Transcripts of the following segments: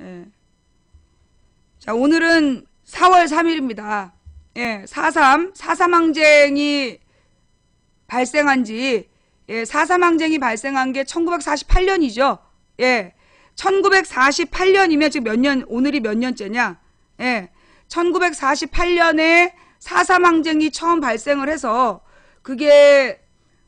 예. 자, 오늘은 4월 3일입니다. 예, 4.3 항쟁이 발생한 지, 예, 4.3 항쟁이 발생한 게 1948년이죠. 예, 1948년이면 지금 몇 년, 오늘이 몇 년째냐? 예, 1948년에 4.3 항쟁이 처음 발생을 해서, 그게,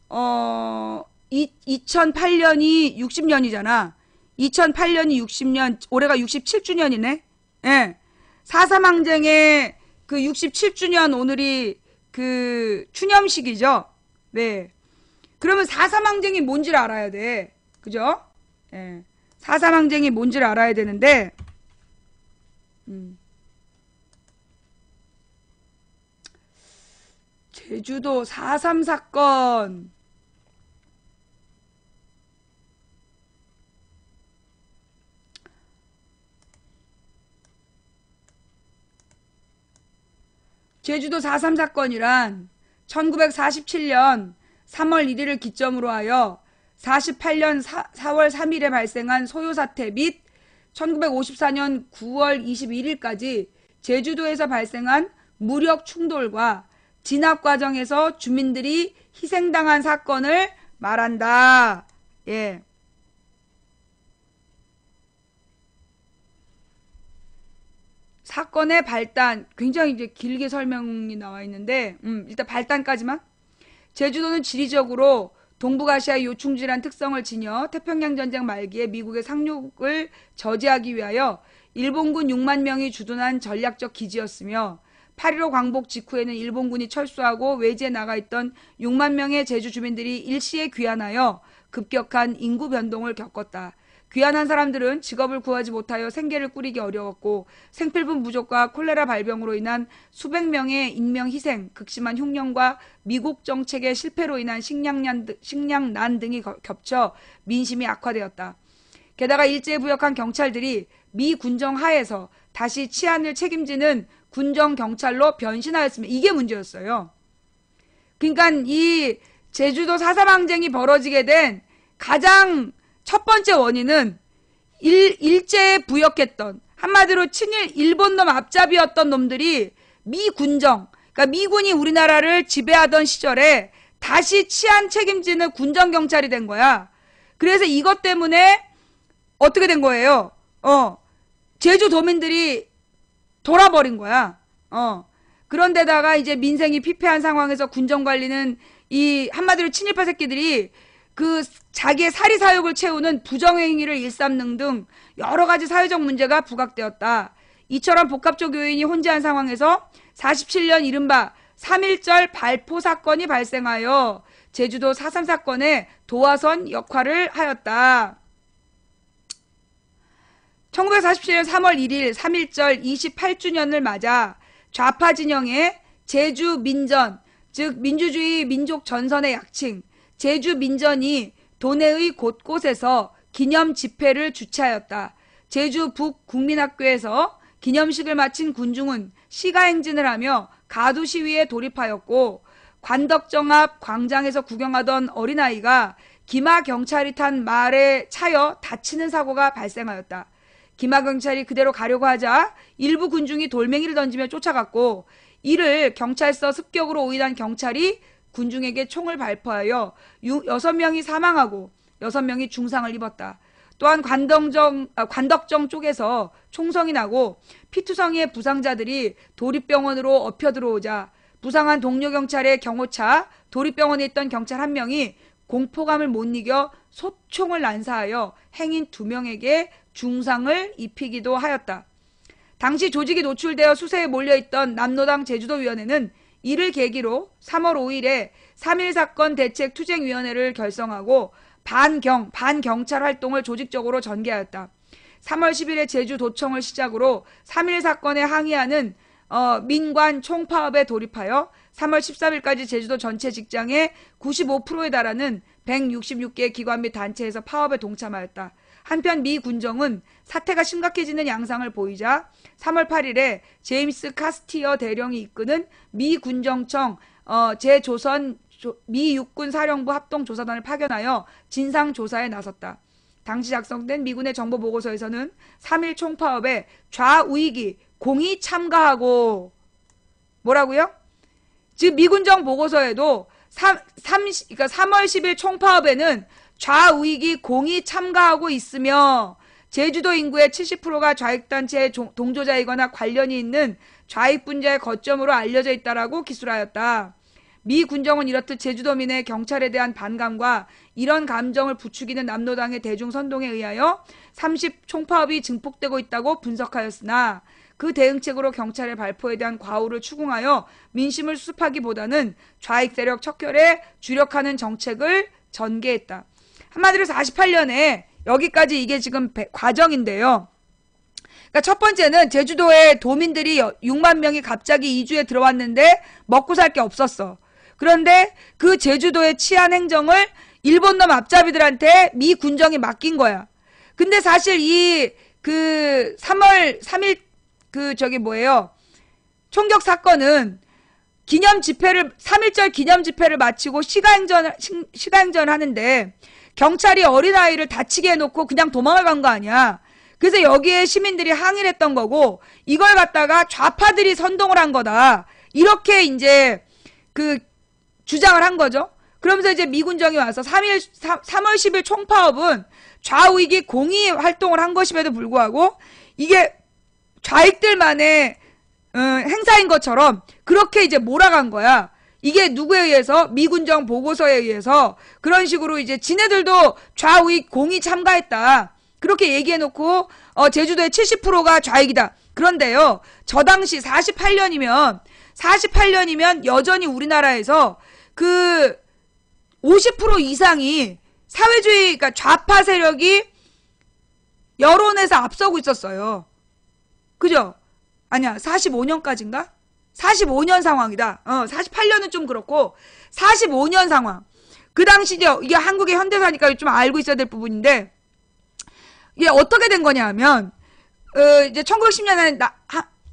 2008년이 60년이잖아. 2008년이 60년, 올해가 67주년이네? 예. 4.3 항쟁의 그 67주년 오늘이 그 추념식이죠. 네. 그러면 4.3 항쟁이 뭔지를 알아야 돼. 그죠? 예. 4.3 항쟁이 뭔지를 알아야 되는데, 제주도 4.3 사건. 제주도 4.3 사건이란 1947년 3월 1일을 기점으로 하여 48년 4월 3일에 발생한 소요사태 및 1954년 9월 21일까지 제주도에서 발생한 무력 충돌과 진압 과정에서 주민들이 희생당한 사건을 말한다. 예. 사건의 발단, 굉장히 이제 길게 설명이 나와 있는데, 일단 발단까지만. 제주도는 지리적으로 동북아시아의 요충지란 특성을 지녀 태평양 전쟁 말기에 미국의 상륙을 저지하기 위하여 일본군 6만 명이 주둔한 전략적 기지였으며 8.15 광복 직후에는 일본군이 철수하고 외지에 나가 있던 6만 명의 제주 주민들이 일시에 귀환하여 급격한 인구 변동을 겪었다. 귀환한 사람들은 직업을 구하지 못하여 생계를 꾸리기 어려웠고 생필품 부족과 콜레라 발병으로 인한 수백 명의 인명 희생, 극심한 흉년과 미국 정책의 실패로 인한 식량난 등이 겹쳐 민심이 악화되었다. 게다가 일제에 부역한 경찰들이 미 군정 하에서 다시 치안을 책임지는 군정 경찰로 변신하였으면 이게 문제였어요. 그러니까 이 제주도 4.3 항쟁이 벌어지게 된 가장 첫 번째 원인은 일제에 부역했던, 한마디로 친일 일본놈 앞잡이였던 놈들이 미 군정, 그러니까 미군이 우리나라를 지배하던 시절에 다시 치안 책임지는 군정 경찰이 된 거야. 그래서 이것 때문에 어떻게 된 거예요? 제주도민들이 돌아버린 거야. 그런데다가 이제 민생이 피폐한 상황에서 군정 관리는 이 한마디로 친일파 새끼들이 그 자기의 사리사욕을 채우는 부정행위를 일삼는 등 여러 가지 사회적 문제가 부각되었다. 이처럼 복합적 요인이 혼재한 상황에서 47년 이른바 3.1절 발포 사건이 발생하여 제주도 4.3 사건의 도화선 역할을 하였다. 1947년 3월 1일 3.1절 28주년을 맞아 좌파 진영의 제주 민전, 즉 민주주의 민족 전선의 약칭 제주 민전이 도내의 곳곳에서 기념 집회를 주최하였다. 제주 북 국민학교에서 기념식을 마친 군중은 시가행진을 하며 가두 시위에 돌입하였고 관덕정 앞 광장에서 구경하던 어린아이가 기마 경찰이 탄 말에 차여 다치는 사고가 발생하였다. 기마 경찰이 그대로 가려고 하자 일부 군중이 돌멩이를 던지며 쫓아갔고 이를 경찰서 습격으로 오인한 경찰이 군중에게 총을 발포하여 6명이 사망하고 6명이 중상을 입었다. 또한 관덕정 쪽에서 총성이 나고 피투성이의 부상자들이 도립병원으로 엎혀 들어오자 부상한 동료 경찰의 경호차 도립병원에 있던 경찰 1명이 공포감을 못 이겨 소총을 난사하여 행인 2명에게 중상을 입히기도 하였다. 당시 조직이 노출되어 수세에 몰려있던 남노당 제주도위원회는 이를 계기로 3월 5일에 3.1 사건 대책 투쟁위원회를 결성하고 반경찰 활동을 조직적으로 전개하였다. 3월 10일에 제주도청을 시작으로 3.1 사건에 항의하는 민관 총파업에 돌입하여 3월 13일까지 제주도 전체 직장의 95%에 달하는 166개 기관 및 단체에서 파업에 동참하였다. 한편 미 군정은 사태가 심각해지는 양상을 보이자 3월 8일에 제임스 카스티어 대령이 이끄는 미 군정청 제조선 미 육군 사령부 합동조사단을 파견하여 진상조사에 나섰다. 당시 작성된 미군의 정보 보고서에서는 3.1 총파업에 좌우익이 공히 참가하고 뭐라고요? 즉 미군정 보고서에도 그러니까 3월 10일 총파업에는 좌우익이 공히 참가하고 있으며 제주도 인구의 70%가 좌익단체의 동조자이거나 관련이 있는 좌익분자의 거점으로 알려져 있다라고 기술하였다. 미 군정은 이렇듯 제주도민의 경찰에 대한 반감과 이런 감정을 부추기는 남로당의 대중선동에 의하여 30 총파업이 증폭되고 있다고 분석하였으나 그 대응책으로 경찰의 발포에 대한 과오를 추궁하여 민심을 수습하기보다는 좌익 세력 척결에 주력하는 정책을 전개했다. 한마디로 48년에 여기까지 이게 지금 과정인데요. 그러니까 첫 번째는 제주도에 도민들이 6만 명이 갑자기 이주에 들어왔는데 먹고 살 게 없었어. 그런데 그 제주도의 치안 행정을 일본놈 앞잡이들한테 미 군정이 맡긴 거야. 근데 사실 이 그 3월 3일 그 저기 뭐예요? 총격 사건은 기념 집회를 3.1절 기념 집회를 마치고 시가행전을 하는데 경찰이 어린아이를 다치게 해놓고 그냥 도망을 간 거 아니야. 그래서 여기에 시민들이 항의를 했던 거고 이걸 갖다가 좌파들이 선동을 한 거다. 이렇게 이제 그 주장을 한 거죠. 그러면서 이제 미군정이 와서 3월 10일 총파업은 좌우익이 공히 활동을 한 것임에도 불구하고 이게 좌익들만의 행사인 것처럼 그렇게 이제 몰아간 거야. 이게 누구에 의해서? 미군정 보고서에 의해서 그런 식으로 이제 지네들도 좌우익 공히 참가했다. 그렇게 얘기해놓고 제주도의 70%가 좌익이다. 그런데요. 저 당시 48년이면 여전히 우리나라에서 그 50% 이상이 사회주의, 그러니까 좌파 세력이 여론에서 앞서고 있었어요. 그죠? 아니야, 45년까지인가? 45년 상황이다. 48년은 좀 그렇고 45년 상황. 그 당시 이게 한국의 현대사니까 좀 알고 있어야 될 부분인데 이게 어떻게 된 거냐 하면 이제 1910년에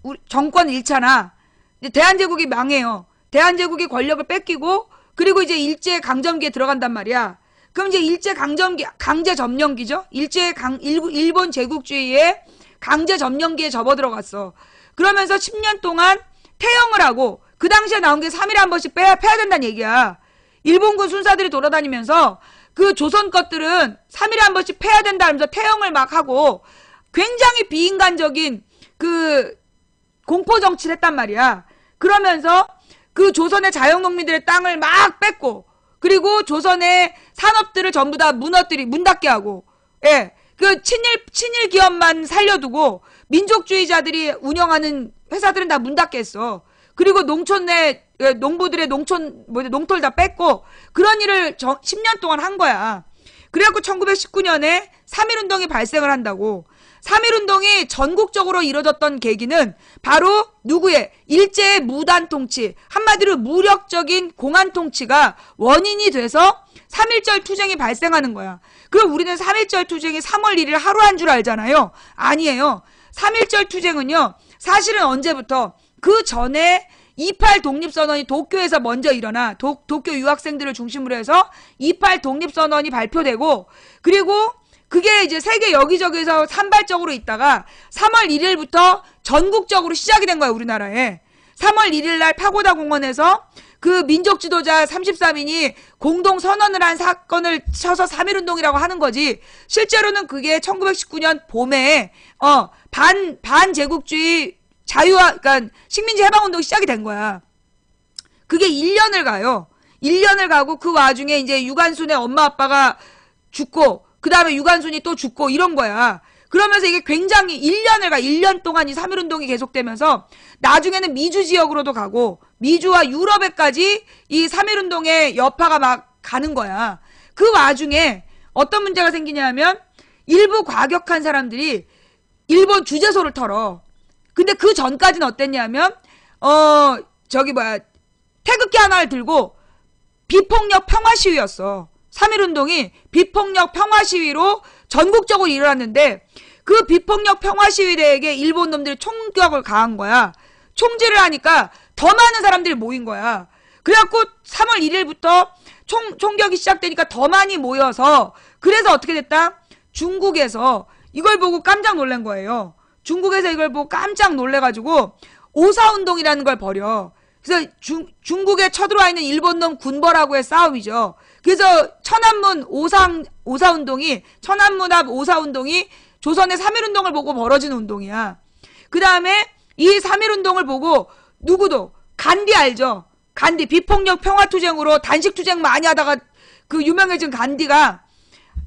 우리 정권 잃잖아. 이제 대한제국이 망해요. 대한제국이 권력을 뺏기고 그리고 이제 일제 강점기에 들어간단 말이야. 그럼 이제 일제 강점기 강제 점령기죠. 일본 제국주의의 강제 점령기에 접어들어갔어. 그러면서 10년 동안 퇴영을 하고 그 당시에 나온 게 3일에 한 번씩 패야 된다는 얘기야. 일본군 순사들이 돌아다니면서 그 조선 것들은 3일에 한 번씩 패야 된다 하면서 퇴영을 막 하고 굉장히 비인간적인 그 공포 정치를 했단 말이야. 그러면서 그 조선의 자영농민들의 땅을 막 뺏고 그리고 조선의 산업들을 전부 다 문 닫게 하고 예. 그 친일 기업만 살려두고 민족주의자들이 운영하는 회사들은 다 문 닫게 했어. 그리고 농촌 내 농부들의 농토를 다 뺏고 그런 일을 10년 동안 한 거야. 그래갖고 1919년에 3.1운동이 발생을 한다고. 3.1운동이 전국적으로 이루어졌던 계기는 바로 누구의? 일제의 무단 통치, 한마디로 무력적인 공안 통치가 원인이 돼서 3.1절 투쟁이 발생하는 거야. 그럼 우리는 3.1절 투쟁이 3월 1일 하루 한 줄 알잖아요. 아니에요. 3.1절 투쟁은요. 사실은 언제부터? 그 전에 28 독립선언이 도쿄에서 먼저 일어나 도쿄 유학생들을 중심으로 해서 28 독립선언이 발표되고 그리고 그게 이제 세계 여기저기서 산발적으로 있다가 3월 1일부터 전국적으로 시작이 된 거야, 우리나라에. 3월 1일 날 파고다 공원에서 그 민족 지도자 33인이 공동 선언을 한 사건을 쳐서 3.1운동이라고 하는 거지. 실제로는 그게 1919년 봄에 반제국주의 그러니까 식민지 해방운동이 시작이 된 거야. 그게 1년을 가요. 1년을 가고 그 와중에 이제 유관순의 엄마 아빠가 죽고 그 다음에 유관순이 또 죽고 이런 거야. 그러면서 이게 굉장히 1년 동안 이 3.1운동이 계속되면서 나중에는 미주 지역으로도 가고 미주와 유럽에까지 이 3.1운동의 여파가 막 가는 거야. 그 와중에 어떤 문제가 생기냐면 일부 과격한 사람들이 일본 주재소를 털어. 근데 그 전까지는 어땠냐면 태극기 하나를 들고 비폭력 평화 시위였어. 3.1운동이 비폭력 평화 시위로 전국적으로 일어났는데 그 비폭력 평화 시위대에게 일본 놈들이 총격을 가한 거야. 총질을 하니까 더 많은 사람들이 모인 거야. 그래갖고 3월 1일부터 총격이 시작되니까 더 많이 모여서 그래서 어떻게 됐다? 중국에서 이걸 보고 깜짝 놀란 거예요. 중국에서 이걸 보고 깜짝 놀래가지고 오사운동이라는 걸 벌여. 그래서 중국에 쳐들어와 있는 일본놈 군벌하고의 싸움이죠. 그래서 천안문 오사운동이, 천안문 앞 오사운동이 조선의 3.1운동을 보고 벌어진 운동이야. 그 다음에 이 3.1운동을 보고 누구도, 간디 알죠? 간디, 비폭력 평화투쟁으로 단식투쟁 많이 하다가 그 유명해진 간디가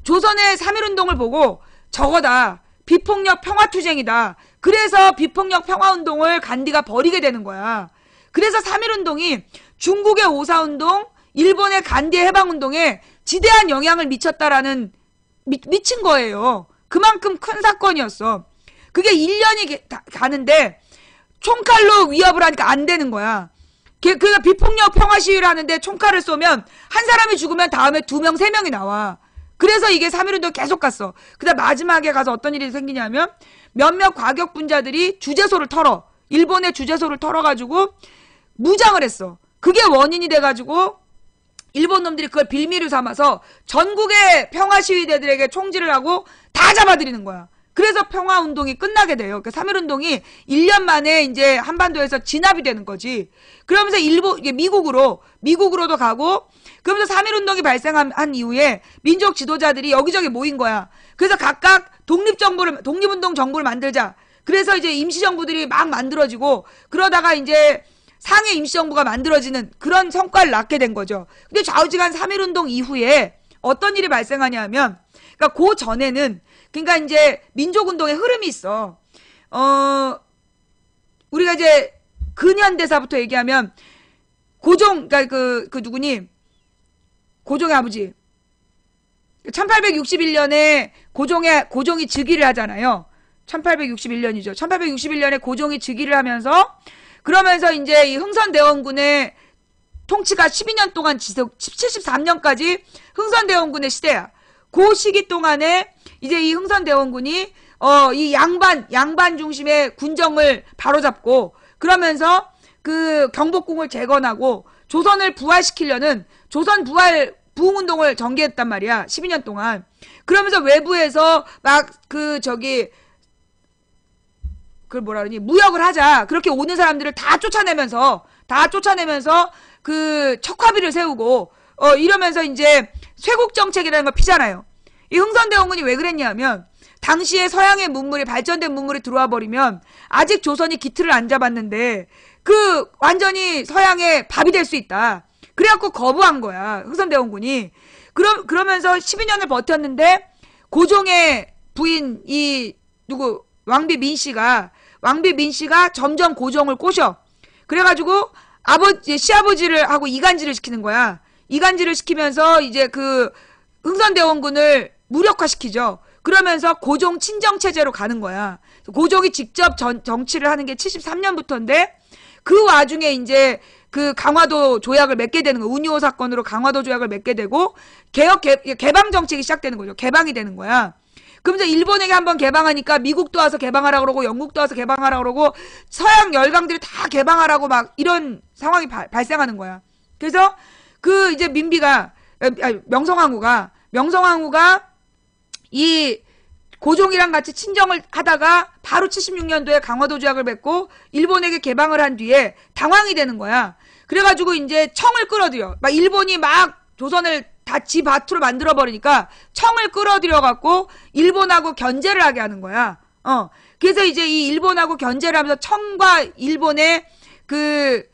조선의 3.1운동을 보고 저거다, 비폭력 평화투쟁이다. 그래서 비폭력 평화운동을 간디가 벌이게 되는 거야. 그래서 3.1운동이 중국의 오사운동, 일본의 간디의 해방운동에 지대한 영향을 미쳤다라는, 미친 거예요. 그만큼 큰 사건이었어. 그게 1년이 가는데 총칼로 위협을 하니까 안 되는 거야. 그러니까 비폭력 평화 시위를 하는데 총칼을 쏘면 한 사람이 죽으면 다음에 2명, 3명이 나와. 그래서 이게 3.1운동 계속 갔어. 그다음 마지막에 가서 어떤 일이 생기냐면 몇몇 과격분자들이 주재소를 털어. 일본의 주재소를 털어가지고 무장을 했어. 그게 원인이 돼가지고 일본 놈들이 그걸 빌미를 삼아서 전국의 평화 시위대들에게 총질을 하고 다 잡아들이는 거야. 그래서 평화운동이 끝나게 돼요. 그 3.1운동이 1년 만에 이제 한반도에서 진압이 되는 거지. 그러면서 미국으로도 가고, 그러면서 3.1운동이 발생한 이후에 민족 지도자들이 여기저기 모인 거야. 그래서 각각 독립운동 정부를 만들자. 그래서 이제 임시정부들이 막 만들어지고, 그러다가 이제 상해 임시정부가 만들어지는 그런 성과를 낳게 된 거죠. 근데 좌우지간 3.1운동 이후에 어떤 일이 발생하냐면, 그러니까 그 전에는, 그러니까 이제 민족운동의 흐름이 있어. 우리가 이제 근현대사부터 얘기하면 그러니까 그 누구니? 고종의 아버지. 1861년에 고종이 즉위를 하잖아요. 1861년이죠. 1861년에 고종이 즉위를 하면서, 그러면서 이제 이 흥선대원군의 통치가 12년 동안 73년까지 흥선대원군의 시대야. 그 시기 동안에 이제 이 흥선대원군이 이 양반 중심의 군정을 바로잡고, 그러면서 그 경복궁을 재건하고 조선을 부활시키려는 조선 부흥운동을 전개했단 말이야. 12년 동안. 그러면서 외부에서 막 그걸 뭐라 그러니, 무역을 하자. 그렇게 오는 사람들을 다 쫓아내면서 그 척화비를 세우고 이러면서 이제 쇄국 정책이라는 걸 피잖아요. 이 흥선대원군이 왜 그랬냐면 당시에 서양의 문물이, 발전된 문물이 들어와 버리면 아직 조선이 기틀을 안 잡았는데 그 완전히 서양의 밥이 될 수 있다. 그래갖고 거부한 거야, 흥선대원군이. 그러면서 12년을 버텼는데 고종의 부인 왕비 민씨가 점점 고종을 꼬셔. 그래가지고 시아버지를 하고 이간질을 시키는 거야. 이간질을 시키면서 이제 그 흥선대원군을 무력화시키죠. 그러면서 고종 친정체제로 가는 거야. 고종이 직접 정치를 하는 게 73년부터인데 그 와중에 이제 그 강화도 조약을 맺게 되는 거야. 운이호 사건으로 강화도 조약을 맺게 되고 개방 정책이 시작되는 거죠. 개방이 되는 거야. 그러면서 일본에게 한번 개방하니까 미국도 와서 개방하라고 그러고 영국도 와서 개방하라고 그러고 서양 열강들이 다 개방하라고 막 이런 상황이 발생하는 거야. 그래서 그 이제 명성황후가 이 고종이랑 같이 친정을 하다가 바로 76년도에 강화도 조약을 맺고 일본에게 개방을 한 뒤에 당황이 되는 거야. 그래가지고 이제 청을 끌어들여. 막 일본이 막 조선을 다 지 밭으로 만들어 버리니까 청을 끌어들여 갖고 일본하고 견제를 하게 하는 거야. 그래서 이제 이 일본하고 견제를 하면서 청과 일본의 그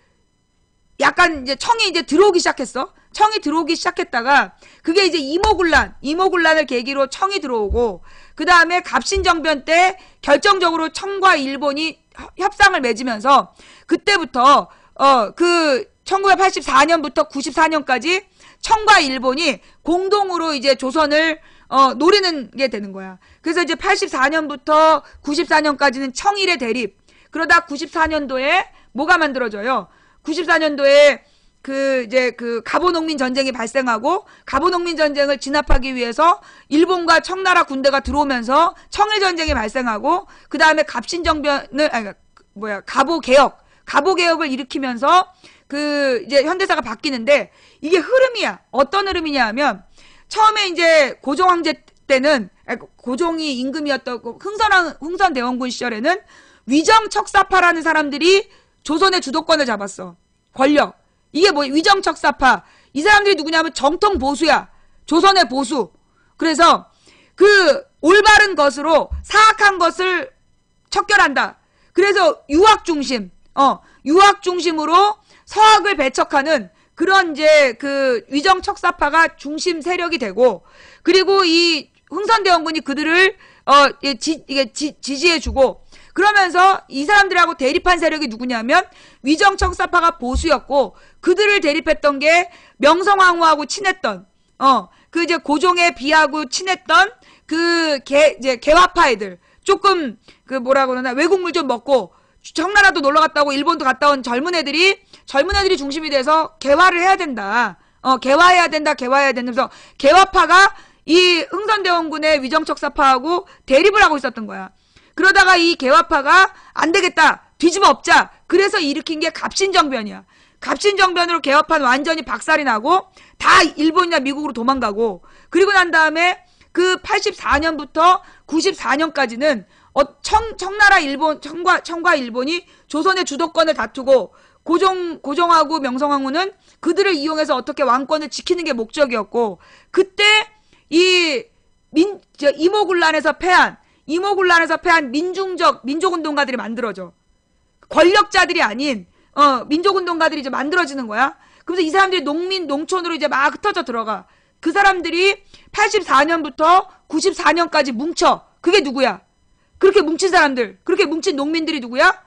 약간 이제 청이 이제 들어오기 시작했어. 청이 들어오기 시작했다가 그게 이제 이모군란을 계기로 청이 들어오고, 그 다음에 갑신정변 때 결정적으로 청과 일본이 협상을 맺으면서 그때부터 그 1984년부터 94년까지 청과 일본이 공동으로 이제 조선을 노리는 게 되는 거야. 그래서 이제 84년부터 94년까지는 청일의 대립. 그러다 94년도에 뭐가 만들어져요? 94년도에 그 갑오농민 전쟁이 발생하고, 갑오농민 전쟁을 진압하기 위해서 일본과 청나라 군대가 들어오면서 청일 전쟁이 발생하고, 그 다음에 갑오개혁을 일으키면서 이제 현대사가 바뀌는데, 이게 흐름이야. 어떤 흐름이냐 하면, 처음에 이제 고종 황제 때는 고종이 임금이었던 흥선대원군 시절에는 위정척사파라는 사람들이 조선의 주도권을 잡았어. 권력. 이게 뭐 위정척사파. 이 사람들이 누구냐면 정통 보수야. 조선의 보수. 그래서 그 올바른 것으로 사악한 것을 척결한다. 그래서 유학 중심으로 서학을 배척하는 그런 이제 그 위정척사파가 중심 세력이 되고, 그리고 이 흥선대원군이 그들을 지지해주고, 그러면서 이 사람들하고 대립한 세력이 누구냐면 위정척사파가 보수였고, 그들을 대립했던 게 명성황후하고 친했던 그 이제 고종의 비하고 친했던 그 이제 개화파 애들, 조금 그 뭐라 그러나 외국물 좀 먹고 청나라도 놀러 갔다 오고 일본도 갔다 온 젊은 애들이 중심이 돼서 개화를 해야 된다. 개화해야 된다. 그래서 개화파가 이 흥선대원군의 위정척사파하고 대립을 하고 있었던 거야. 그러다가 이 개화파가 안 되겠다. 뒤집어 엎자. 그래서 일으킨 게 갑신정변이야. 갑신정변으로 개화파는 완전히 박살이 나고 다 일본이나 미국으로 도망가고, 그리고 난 다음에 그 84년부터 94년까지는 청나라 일본, 청과 일본이 조선의 주도권을 다투고, 고종하고 명성황후는 그들을 이용해서 어떻게 왕권을 지키는 게 목적이었고, 그때 이모군란에서 패한 민족운동가들이 만들어져. 권력자들이 아닌 민족운동가들이 이제 만들어지는 거야. 그래서 이 사람들이 농촌으로 이제 막 흩어져 들어가. 그 사람들이 84년부터 94년까지 뭉쳐. 그게 누구야? 그렇게 뭉친 사람들, 그렇게 뭉친 농민들이 누구야?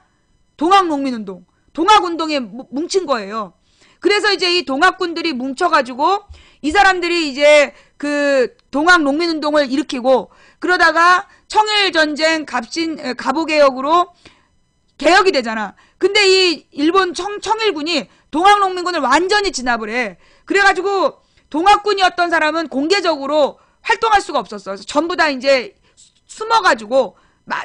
동학농민운동. 동학운동에 뭉친 거예요. 그래서 이제 이 동학군들이 뭉쳐가지고 이 사람들이 이제 그 동학농민운동을 일으키고, 그러다가 청일전쟁 갑오개혁으로 개혁이 되잖아. 근데 이 일본 청일군이 동학농민군을 완전히 진압을 해. 그래가지고 동학군이었던 사람은 공개적으로 활동할 수가 없었어. 그래서 전부 다 이제 숨어가지고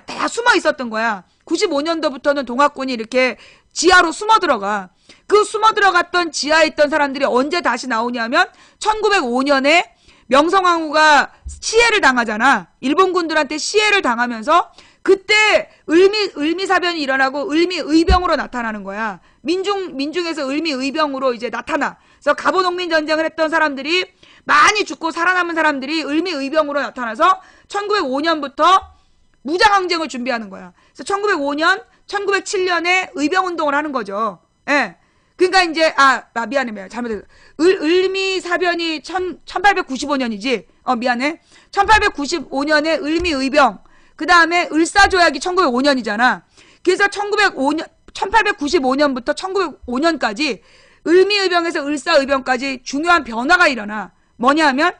다 숨어 있었던 거야. 95년도부터는 동학군이 이렇게 지하로 숨어 들어가. 그 숨어 들어갔던 지하에 있던 사람들이 언제 다시 나오냐면 1905년에 명성황후가 시해를 당하잖아. 일본군들한테 시해를 당하면서 그때 을미사변이 일어나고 을미의병으로 나타나는 거야. 민중에서 을미의병으로 이제 나타나. 그래서 갑오농민 전쟁을 했던 사람들이 많이 죽고 살아남은 사람들이 을미의병으로 나타나서 1905년부터 무장항쟁을 준비하는 거야. 그래서 1905년, 1907년에 의병운동을 하는 거죠. 예. 그러니까 이제 미안해. 잘못했어. 을미사변이 1895년이지. 미안해. 1895년에 을미의병. 그 다음에 을사조약이 1905년이잖아. 그래서 1895년부터 1905년까지 을미의병에서 을사의병까지 중요한 변화가 일어나. 뭐냐 하면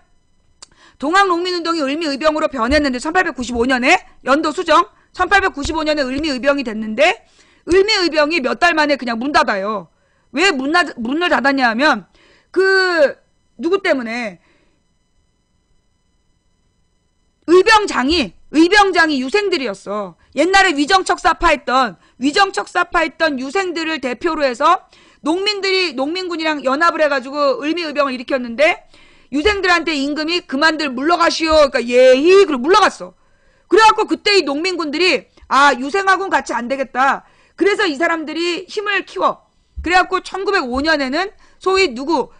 동학농민운동이 을미의병으로 변했는데 1895년에 연도 수정 1895년에 을미의병이 됐는데 을미의병이 몇 달 만에 그냥 문 닫아요. 왜 문을 닫았냐 하면 누구 때문에 의병장이 유생들이었어. 옛날에 위정척사파 했던 유생들을 대표로 해서 농민군이랑 연합을 해가지고 을미의병을 일으켰는데 유생들한테 임금이 그만들 물러가시오. 그러니까 예히 그리고 물러갔어. 그래갖고 그때 이 농민군들이 유생하고는 같이 안 되겠다. 그래서 이 사람들이 힘을 키워. 그래갖고 1905년에는 소위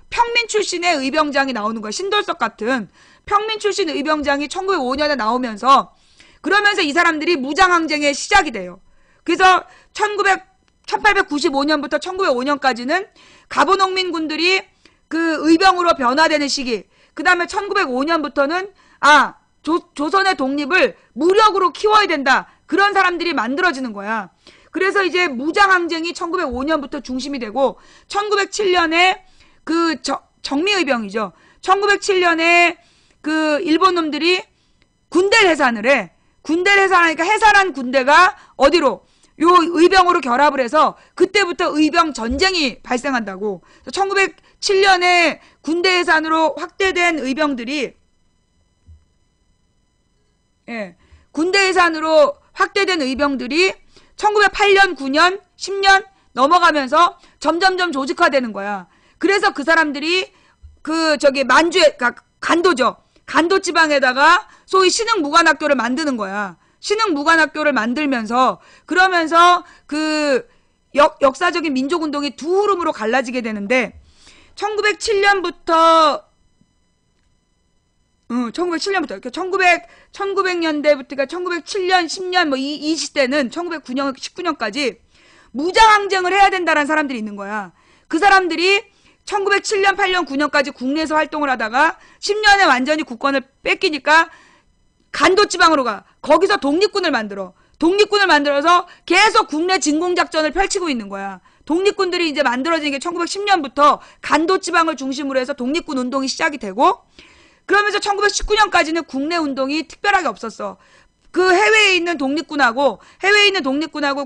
평민 출신의 의병장이 나오는 거야. 신돌석 같은 평민 출신 의병장이 1905년에 나오면서, 그러면서 이 사람들이 무장항쟁의 시작이 돼요. 그래서 1895년부터 1905년까지는 갑오농민군들이 그 의병으로 변화되는 시기. 그 다음에 1905년부터는 조선의 독립을 무력으로 키워야 된다. 그런 사람들이 만들어지는 거야. 그래서 이제 무장항쟁이 1905년부터 중심이 되고 1907년에 정미의병이죠. 1907년에 일본 놈들이 군대를 해산을 해. 군대를 해산하니까 해산한 군대가 어디로? 요 의병으로 결합을 해서 그때부터 의병 전쟁이 발생한다고. 1907년에 군대 해산으로 확대된 의병들이 군대 해산으로 확대된 의병들이 1908년, 9년, 10년 넘어가면서 점점점 조직화되는 거야. 그래서 그 사람들이 만주에 간도죠. 간도지방에다가 소위 신흥무관학교를 만드는 거야. 신흥무관학교를 만들면서 그러면서 그 역사적인 민족운동이 두 흐름으로 갈라지게 되는데 1907년부터 1900년대부터 그러니까 1907년, 10년 뭐 이 시대는 1909년, 19년까지 무장항쟁을 해야 된다는 사람들이 있는 거야. 그 사람들이 1907년, 8년, 9년까지 국내에서 활동을 하다가 10년에 완전히 국권을 뺏기니까 간도지방으로 가. 거기서 독립군을 만들어. 독립군을 만들어서 계속 국내 진공작전을 펼치고 있는 거야. 독립군들이 이제 만들어진 게 1910년부터 간도지방을 중심으로 해서 독립군 운동이 시작이 되고 그러면서 1919년까지는 국내 운동이 특별하게 없었어. 그 해외에 있는 독립군하고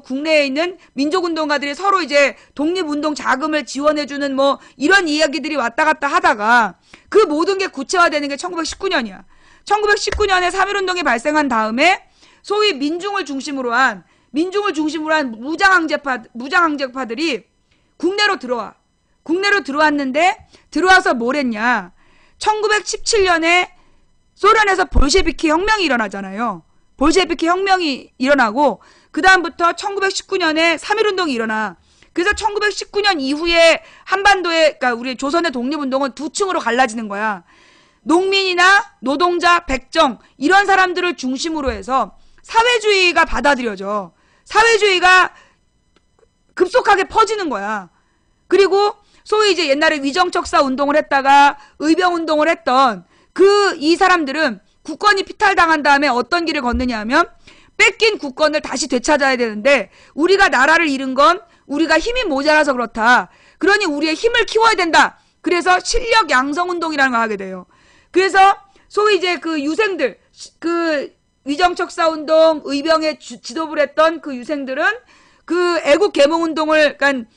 국내에 있는 민족운동가들이 서로 이제 독립운동 자금을 지원해주는 뭐 이런 이야기들이 왔다 갔다 하다가 그 모든 게 구체화되는 게 1919년이야. 1919년에 3.1운동이 발생한 다음에 소위 민중을 중심으로 한 무장항쟁파들이 국내로 들어와. 국내로 들어왔는데 들어와서 뭘 했냐. 1917년에 소련에서 볼셰비키 혁명이 일어나잖아요. 볼셰비키 혁명이 일어나고 그 다음부터 1919년에 3.1운동이 일어나. 그래서 1919년 이후에 한반도에 그러니까 우리 조선의 독립운동은 두 층으로 갈라지는 거야. 농민이나 노동자, 백정 이런 사람들을 중심으로 해서 사회주의가 받아들여져. 사회주의가 급속하게 퍼지는 거야. 그리고 소위 이제 옛날에 위정척사 운동을 했다가 의병 운동을 했던 이 사람들은 국권이 피탈당한 다음에 어떤 길을 걷느냐 하면 뺏긴 국권을 다시 되찾아야 되는데 우리가 나라를 잃은 건 우리가 힘이 모자라서 그렇다. 그러니 우리의 힘을 키워야 된다. 그래서 실력 양성 운동이라는 걸 하게 돼요. 그래서 소위 이제 그 유생들, 그 위정척사 운동, 의병의 지도부를 했던 그 유생들은 그 애국 개몽 운동을 그러니까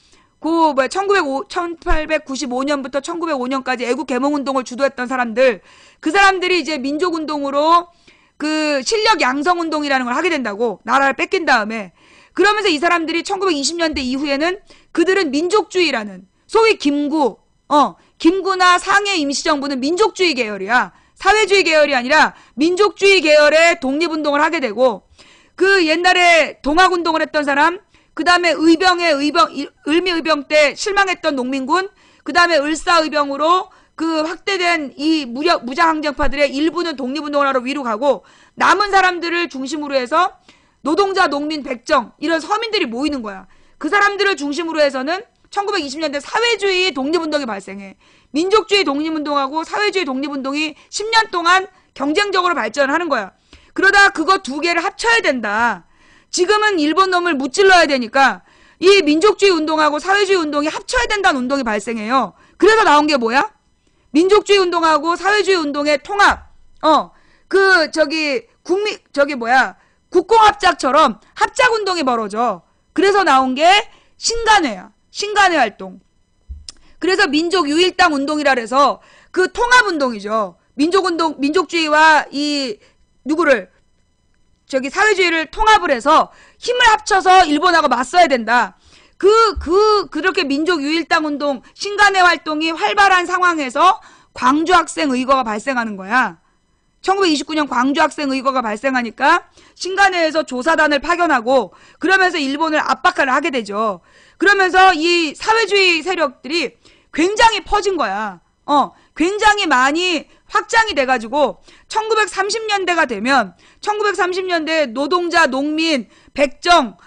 1895년부터 1905년까지 애국 개몽 운동을 주도했던 사람들, 그 사람들이 이제 민족 운동으로 그 실력 양성 운동이라는 걸 하게 된다고. 나라를 뺏긴 다음에. 그러면서 이 사람들이 1920년대 이후에는 그들은 민족주의라는 소위 김구나 상해 임시정부는 민족주의 계열이야. 사회주의 계열이 아니라 민족주의 계열의 독립운동을 하게 되고 그 옛날에 동학운동을 했던 사람, 그 다음에 을미의병 때 실망했던 농민군, 그 다음에 을사의병으로 그 확대된 이 무장항쟁파들의 일부는 독립운동을 하러 위로 가고 남은 사람들을 중심으로 해서 노동자, 농민, 백정 이런 서민들이 모이는 거야. 그 사람들을 중심으로 해서는 1920년대 사회주의 독립운동이 발생해. 민족주의 독립운동하고 사회주의 독립운동이 10년 동안 경쟁적으로 발전하는 거야. 그러다 그거 두 개를 합쳐야 된다. 지금은 일본 놈을 무찔러야 되니까 이 민족주의 운동하고 사회주의 운동이 합쳐야 된다는 운동이 발생해요. 그래서 나온 게 뭐야? 민족주의 운동하고 사회주의 운동의 통합. 국공합작처럼 합작운동이 벌어져. 그래서 나온 게 신간회야. 신간회 활동. 그래서 민족유일당 운동이라 해서 그 통합운동이죠. 민족주의와 사회주의를 통합을 해서 힘을 합쳐서 일본하고 맞서야 된다. 그렇게 민족유일당 운동, 신간회 활동이 활발한 상황에서 광주학생의거가 발생하는 거야. 1929년 광주학생의거가 발생하니까 신간회에서 조사단을 파견하고 그러면서 일본을 압박을 하게 되죠. 그러면서 이 사회주의 세력들이 굉장히 퍼진 거야. 굉장히 많이 확장이 돼가지고 1930년대가 되면 1930년대 노동자, 농민, 백정,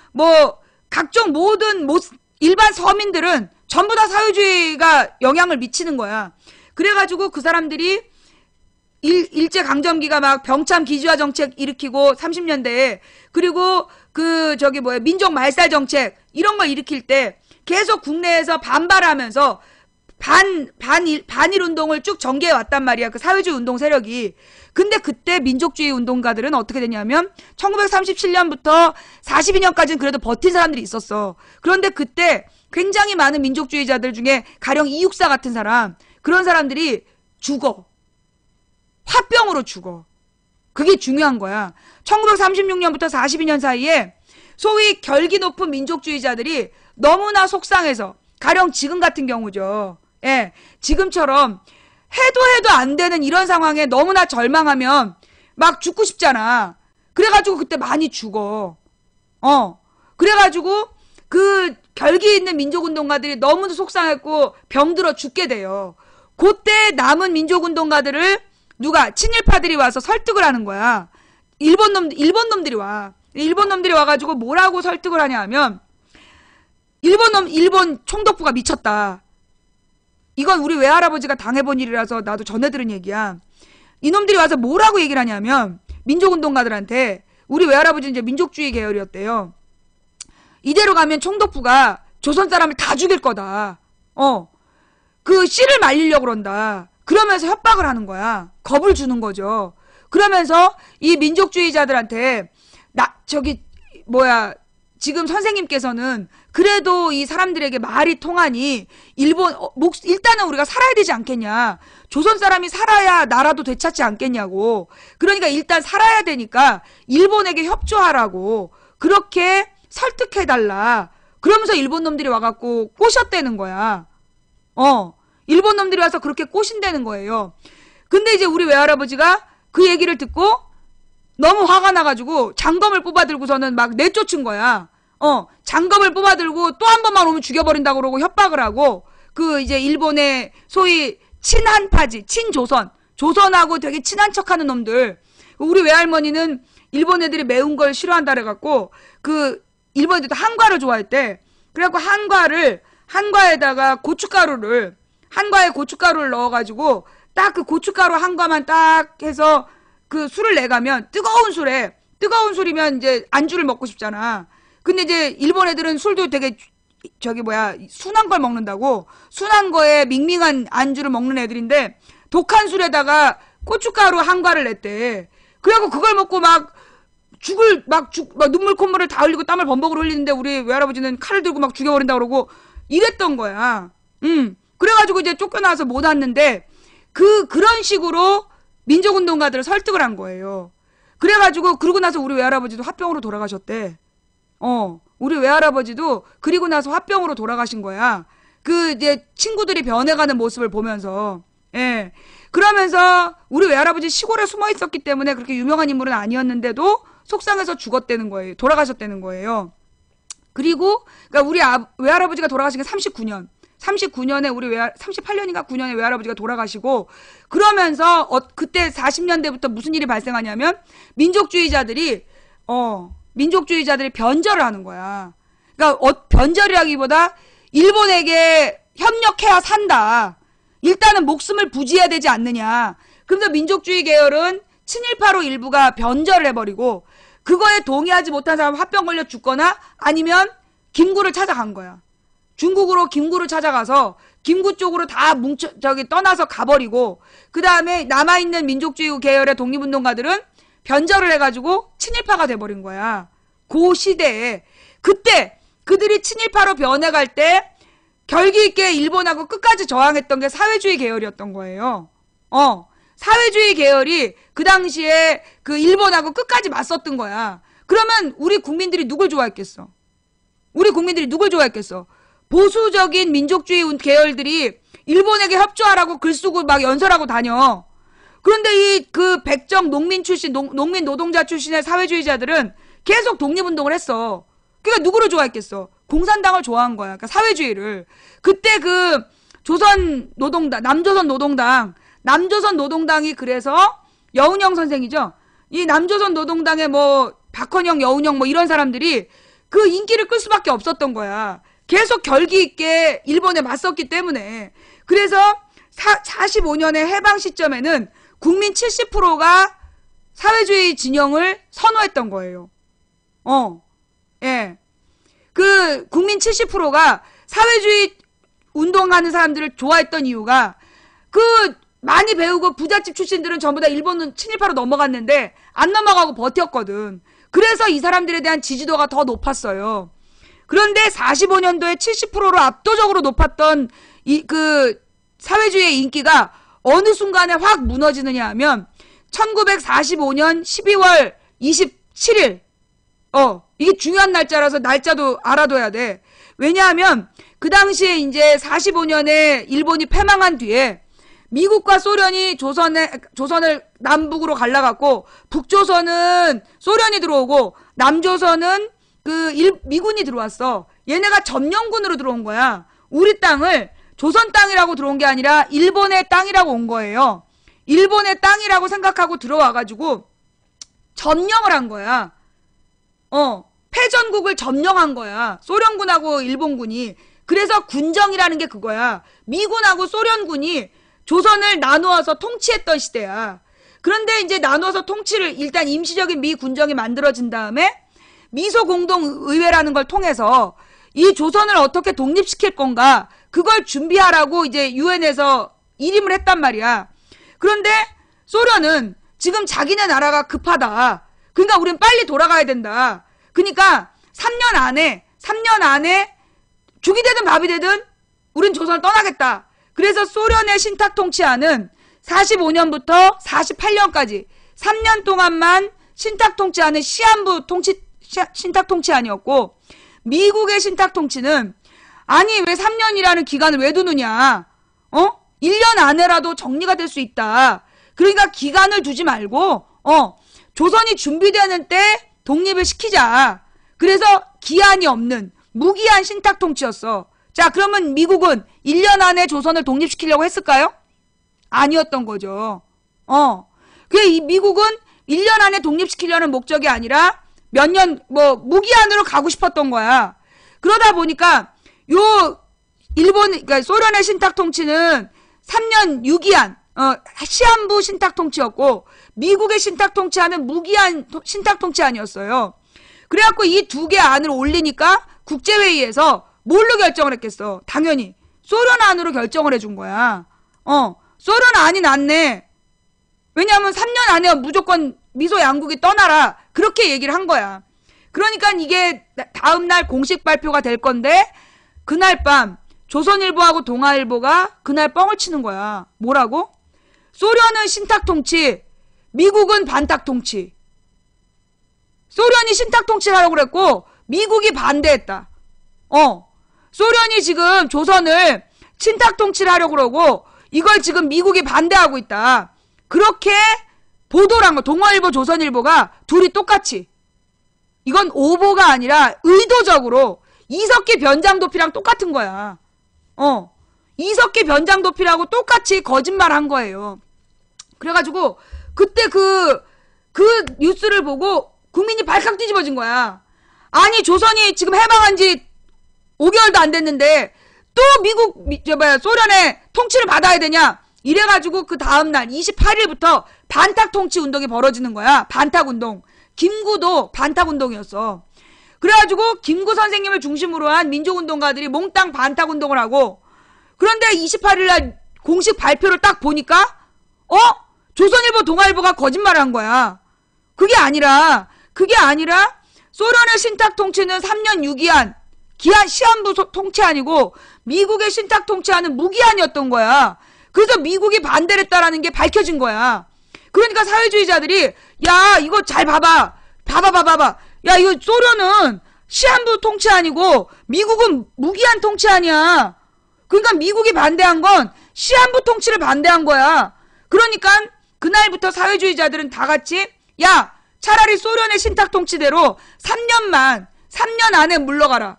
각종 모든 일반 서민들은 전부 다 사회주의가 영향을 미치는 거야. 그래가지고 그 사람들이 일제강점기가 막 병참 기지화 정책 일으키고 30년대에 그리고 민족 말살 정책 이런 걸 일으킬 때 계속 국내에서 반발하면서 반일 운동을 쭉 전개해 왔단 말이야. 그 사회주의 운동 세력이. 근데 그때 민족주의 운동가들은 어떻게 되냐면 1937년부터 42년까지는 그래도 버틴 사람들이 있었어. 그런데 그때 굉장히 많은 민족주의자들 중에 가령 이육사 같은 사람, 그런 사람들이 죽어. 화병으로 죽어. 그게 중요한 거야. 1936년부터 42년 사이에 소위 결기 높은 민족주의자들이 너무나 속상해서 가령 지금 같은 경우죠. 예, 지금처럼 해도 안 되는 이런 상황에 너무나 절망하면 막 죽고 싶잖아. 그래가지고 그때 많이 죽어. 그래가지고 그 결기 있는 민족운동가들이 너무도 속상했고 병들어 죽게 돼요. 그때 남은 민족운동가들을 누가 친일파들이 와서 설득을 하는 거야. 일본 놈들이 와. 일본 놈들이 와가지고 뭐라고 설득을 하냐 하면 일본 총독부가 미쳤다. 이건 우리 외할아버지가 당해본 일이라서 나도 전해들은 얘기야. 이놈들이 와서 뭐라고 얘기를 하냐면 민족운동가들한테 우리 외할아버지는 이제 민족주의 계열이었대요. 이대로 가면 총독부가 조선 사람을 다 죽일 거다. 그 씨를 말리려고 그런다. 그러면서 협박을 하는 거야. 겁을 주는 거죠. 그러면서 이 민족주의자들한테 지금 선생님께서는 그래도 이 사람들에게 말이 통하니 일단은 우리가 살아야 되지 않겠냐. 조선 사람이 살아야 나라도 되찾지 않겠냐고. 그러니까 일단 살아야 되니까 일본에게 협조하라고 그렇게 설득해달라. 그러면서 일본 놈들이 와갖고 꼬셨다는 거야. 일본 놈들이 와서 그렇게 꼬신다는 거예요. 근데 이제 우리 외할아버지가 그 얘기를 듣고 너무 화가 나가지고 장검을 뽑아들고서는 막 내쫓은 거야. 장검을 뽑아들고 또 한 번만 오면 죽여버린다고 그러고 협박을 하고 그 이제 일본의 소위 친한파지, 조선하고 되게 친한 척하는 놈들. 우리 외할머니는 일본 애들이 매운 걸 싫어한다 그래갖고 그 일본 애들도 한과를 좋아했대. 그래갖고 한과에다가 한과에 고춧가루를 넣어가지고 딱 그 고춧가루 한과만 딱 해서 그 술을 내가면 뜨거운 술이면 이제 안주를 먹고 싶잖아. 근데 이제 일본 애들은 술도 되게 순한 걸 먹는다고. 순한 거에 밍밍한 안주를 먹는 애들인데 독한 술에다가 고춧가루 한과를 냈대. 그래갖고 그걸 먹고 막 눈물 콧물을 다 흘리고 땀을 범벅으로 흘리는데 우리 외할아버지는 칼을 들고 막 죽여버린다 그러고 이랬던 거야. 그래가지고 이제 쫓겨나와서 못 왔는데 그런 식으로 민족운동가들을 설득을 한 거예요. 그래가지고 그러고 나서 우리 외할아버지도 화병으로 돌아가셨대. 우리 외할아버지도 그리고 나서 화병으로 돌아가신 거야. 그 이제 친구들이 변해가는 모습을 보면서. 예. 그러면서 우리 외할아버지 시골에 숨어 있었기 때문에 그렇게 유명한 인물은 아니었는데도 속상해서 죽었다는 거예요. 돌아가셨다는 거예요. 그리고 그러니까 우리 외할아버지가 돌아가신 게 39년에 우리 38년인가 9년에 외할아버지가 돌아가시고 그러면서 그때 40년대부터 무슨 일이 발생하냐면 민족주의자들이 변절을 하는 거야. 그러니까 변절이라기보다 일본에게 협력해야 산다. 일단은 목숨을 부지해야 되지 않느냐. 그래서 민족주의 계열은 친일파로 일부가 변절을 해버리고 그거에 동의하지 못한 사람 화병 걸려 죽거나 아니면 김구를 찾아간 거야. 중국으로 김구를 찾아가서 김구 쪽으로 다 떠나서 가버리고 그 다음에 남아있는 민족주의 계열의 독립운동가들은 변절을 해가지고 친일파가 돼버린 거야. 그 시대에. 그때 그들이 친일파로 변해갈 때 결기 있게 일본하고 끝까지 저항했던 게 사회주의 계열이었던 거예요. 사회주의 계열이 그 당시에 그 일본하고 끝까지 맞섰던 거야. 그러면 우리 국민들이 누굴 좋아했겠어? 보수적인 민족주의 계열들이 일본에게 협조하라고 글 쓰고 막 연설하고 다녀. 그런데 그 백정 농민 노동자 출신의 사회주의자들은 계속 독립운동을 했어. 그러니까 누구를 좋아했겠어? 공산당을 좋아한 거야. 그러니까 사회주의를. 그때 그 남조선 노동당이 그래서 여운형 선생이죠. 이 남조선 노동당의 박헌영, 여운형 이런 사람들이 그 인기를 끌 수밖에 없었던 거야. 계속 결기 있게 일본에 맞섰기 때문에. 그래서 45년의 해방 시점에는 국민 70%가 사회주의 진영을 선호했던 거예요. 예. 그 국민 70%가 사회주의 운동하는 사람들을 좋아했던 이유가 많이 배우고 부잣집 출신들은 전부 다 일본은 친일파로 넘어갔는데 안 넘어가고 버텼거든. 그래서 이 사람들에 대한 지지도가 더 높았어요. 그런데 45년도에 70%로 압도적으로 높았던 그 사회주의의 인기가 어느 순간에 확 무너지느냐 하면 1945년 12월 27일. 이게 중요한 날짜라서 날짜도 알아둬야 돼. 왜냐하면 그 당시에 이제 45년에 일본이 패망한 뒤에 미국과 소련이 조선을 남북으로 갈라갖고 북조선은 소련이 들어오고 남조선은 미군이 들어왔어. 얘네가 점령군으로 들어온 거야. 우리 땅을 조선 땅이라고 들어온 게 아니라 일본의 땅이라고 온 거예요. 일본의 땅이라고 생각하고 들어와가지고 점령을 한 거야. 패전국을 점령한 거야. 소련군하고 일본군이. 그래서 군정이라는 게 그거야. 미군하고 소련군이 조선을 나누어서 통치했던 시대야. 그런데 이제 나누어서 통치를 일단 임시적인 미 군정이 만들어진 다음에 미소공동의회라는 걸 통해서 이 조선을 어떻게 독립시킬 건가 그걸 준비하라고 이제 유엔에서 일임을 했단 말이야. 그런데 소련은 지금 자기네 나라가 급하다. 그러니까 우린 빨리 돌아가야 된다. 그러니까 3년 안에 죽이 되든 밥이 되든 우린 조선을 떠나겠다. 그래서 소련의 신탁 통치하는 45년부터 48년까지 3년 동안만 신탁 통치하는 시한부 신탁 통치안이었고, 미국의 신탁 통치는 아니 왜 3년이라는 기간을 왜 두느냐. 1년 안에라도 정리가 될 수 있다. 그러니까 기간을 두지 말고 조선이 준비되는 때 독립을 시키자. 그래서 기한이 없는 무기한 신탁 통치였어. 자, 그러면 미국은 1년 안에 조선을 독립시키려고 했을까요? 아니었던 거죠. 이 미국은 1년 안에 독립시키려는 목적이 아니라 몇 년, 무기한으로 가고 싶었던 거야. 그러다 보니까, 그러니까 소련의 신탁 통치는 3년 유기한, 시한부 신탁 통치였고, 미국의 신탁 통치하는 무기한 신탁 통치안이었어요. 그래갖고 이 두 개 안을 올리니까 국제회의에서 뭘로 결정을 했겠어? 당연히 소련 안으로 결정을 해준 거야. 소련 안이 낫네. 왜냐하면 3년 안에 무조건 미소 양국이 떠나라. 그렇게 얘기를 한 거야. 그러니까 이게 다음날 공식 발표가 될 건데 그날 밤 조선일보하고 동아일보가 그날 뻥을 치는 거야. 뭐라고? 소련은 신탁 통치, 미국은 반탁 통치. 소련이 신탁 통치를 하려고 그랬고 미국이 반대했다. 소련이 지금 조선을 신탁 통치를 하려고 그러고 이걸 지금 미국이 반대하고 있다. 그렇게 보도를 한 거. 동아일보, 조선일보가 둘이 똑같이. 이건 오보가 아니라 의도적으로 이석기 변장도피랑 똑같은 거야. 이석기 변장도피라고 똑같이 거짓말 한 거예요. 그래가지고 그때 그 뉴스를 보고 국민이 발칵 뒤집어진 거야. 아니 조선이 지금 해방한 지 5개월도 안 됐는데 또 소련의 통치를 받아야 되냐. 이래가지고 그 다음날 28일부터 반탁통치 운동이 벌어지는 거야. 반탁운동. 김구도 반탁운동이었어. 그래가지고 김구 선생님을 중심으로 한 민족운동가들이 몽땅 반탁운동을 하고, 그런데 28일날 공식 발표를 딱 보니까 조선일보 동아일보가 거짓말을 한 거야. 그게 아니라 소련의 신탁 통치는 3년 유기한 기한 시한부 통치안이고 미국의 신탁 통치안은 무기한이었던 거야. 그래서 미국이 반대를 했다라는 게 밝혀진 거야. 그러니까 사회주의자들이 야 이거 잘 봐봐. 야 이거 소련은 시한부 통치안이고 미국은 무기한 통치안이야. 그러니까 미국이 반대한 건 시한부 통치를 반대한 거야. 그러니까 그날부터 사회주의자들은 다 같이 야 차라리 소련의 신탁 통치대로 3년 안에 물러가라.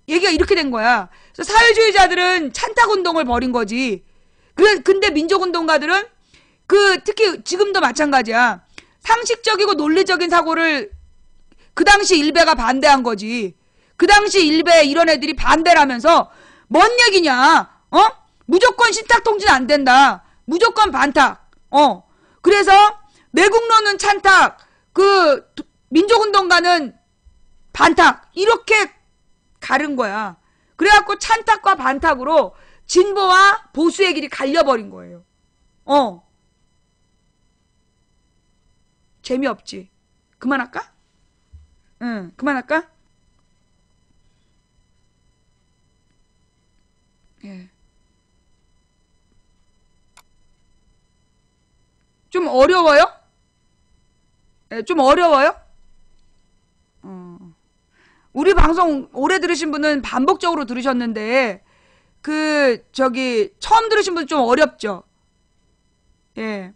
얘기가 이렇게 된 거야. 그래서 사회주의자들은 찬탁운동을 벌인 거지. 근데 민족운동가들은 특히 지금도 마찬가지야. 상식적이고 논리적인 사고를 그 당시 일베가 반대한 거지. 그 당시 일베 이런 애들이 반대를 하면서 뭔 얘기냐. 무조건 신탁 통치는 안 된다. 무조건 반탁. 그래서 매국노는 찬탁, 민족운동가는 반탁. 이렇게 가른 거야. 그래갖고 찬탁과 반탁으로 진보와 보수의 길이 갈려버린 거예요. 재미없지. 그만할까? 응, 그만할까? 예. 좀 어려워요? 예, 좀 어려워요? 우리 방송 오래 들으신 분은 반복적으로 들으셨는데, 처음 들으신 분은 좀 어렵죠? 예.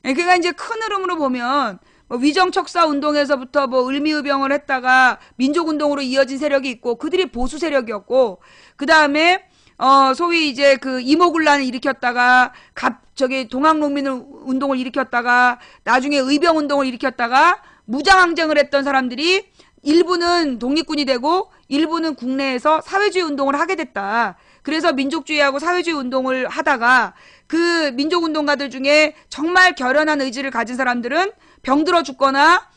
그러니까 이제 큰 흐름으로 보면 뭐 위정척사 운동에서부터 뭐 을미의병을 했다가 민족운동으로 이어진 세력이 있고 그들이 보수 세력이었고 그 다음에 소위 이제 그 이모군란을 일으켰다가 동학농민 운동을 일으켰다가 나중에 의병운동을 일으켰다가 무장항쟁을 했던 사람들이 일부는 독립군이 되고 일부는 국내에서 사회주의 운동을 하게 됐다. 그래서 민족주의하고 사회주의 운동을 하다가 그 민족운동가들 중에 정말 결연한 의지를 가진 사람들은 병들어 죽거나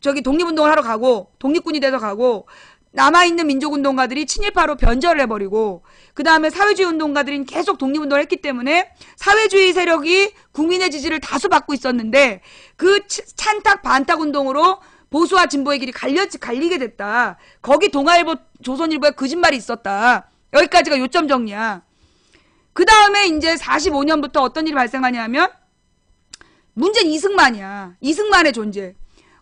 독립운동을 하러 가고 독립군이 돼서 가고 남아있는 민족운동가들이 친일파로 변절을 해버리고 그 다음에 사회주의 운동가들은 계속 독립운동을 했기 때문에 사회주의 세력이 국민의 지지를 다수 받고 있었는데 그 찬탁 반탁 운동으로 보수와 진보의 길이 갈리게 됐다. 거기 동아일보 조선일보에 거짓말이 있었다. 여기까지가 요점 정리야. 그 다음에 이제 45년부터 어떤 일이 발생하냐면 문제는 이승만이야. 이승만의 존재.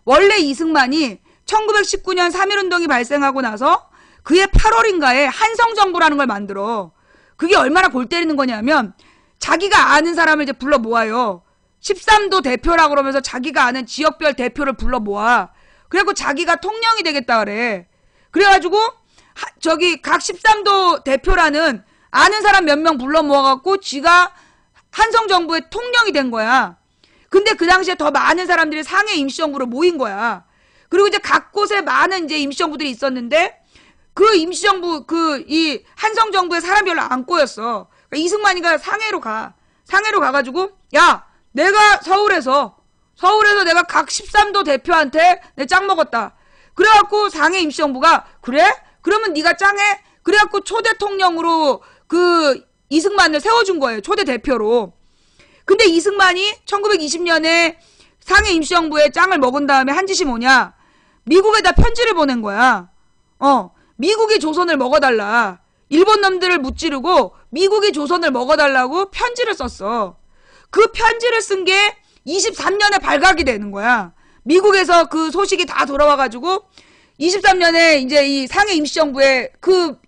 원래 이승만이 1919년 3.1운동이 발생하고 나서 그해 8월인가에 한성정부라는 걸 만들어. 그게 얼마나 골 때리는 거냐면 자기가 아는 사람을 이제 불러 모아요. 13도 대표라고 그러면서 자기가 아는 지역별 대표를 불러 모아. 그래갖고 자기가 통령이 되겠다 그래. 그래가지고 각 13도 대표라는 아는 사람 몇 명 불러 모아갖고 지가 한성정부의 통령이 된 거야. 근데 그 당시에 더 많은 사람들이 상해 임시정부로 모인 거야. 그리고 이제 각 곳에 많은 이제 임시정부들이 있었는데 그 임시정부 이 한성정부에 사람 별로 안 꼬였어. 그러니까 이승만이가 상해로 가가지고 야 내가 서울에서 내가 각 13도 대표한테 내 짱 먹었다. 그래갖고 상해 임시정부가 그래? 그러면 네가 짱해? 그래갖고 초대 통령으로 그 이승만을 세워준 거예요. 초대 대표로. 근데 이승만이 1920년에 상해 임시정부에 짱을 먹은 다음에 한 짓이 뭐냐? 미국에다 편지를 보낸 거야. 미국이 조선을 먹어달라. 일본 놈들을 무찌르고 미국이 조선을 먹어달라고 편지를 썼어. 그 편지를 쓴 게 23년에 발각이 되는 거야. 미국에서 그 소식이 다 돌아와가지고 23년에 이제 이 상해 임시정부에 그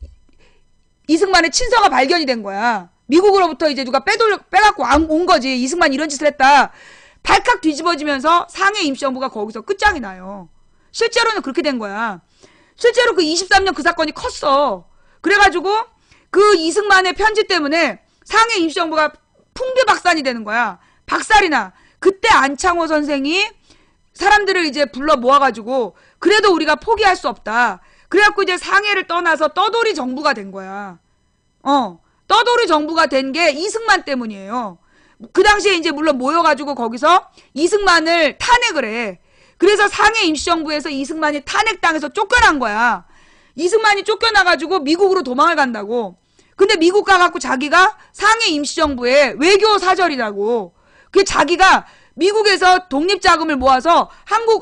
이승만의 친서가 발견이 된 거야. 미국으로부터 이제 누가 빼갖고 온 거지. 이승만이 이런 짓을 했다. 발칵 뒤집어지면서 상해 임시정부가 거기서 끝장이 나요. 실제로는 그렇게 된 거야. 실제로 그 23년 그 사건이 컸어. 그래가지고 그 이승만의 편지 때문에 상해 임시정부가 풍비박산이 되는 거야. 박살이나. 그때 안창호 선생이 사람들을 이제 불러 모아가지고 그래도 우리가 포기할 수 없다. 그래갖고 이제 상해를 떠나서 떠돌이 정부가 된 거야. 떠돌이 정부가 된 게 이승만 때문이에요. 그 당시에 이제 물론 모여가지고 거기서 이승만을 탄핵을 해. 그래서 상해 임시정부에서 이승만이 탄핵당해서 쫓겨난 거야. 이승만이 쫓겨나가지고 미국으로 도망을 간다고. 근데 미국 가갖고 자기가 상해 임시정부에 외교사절이라고. 그게 자기가 미국에서 독립자금을 모아서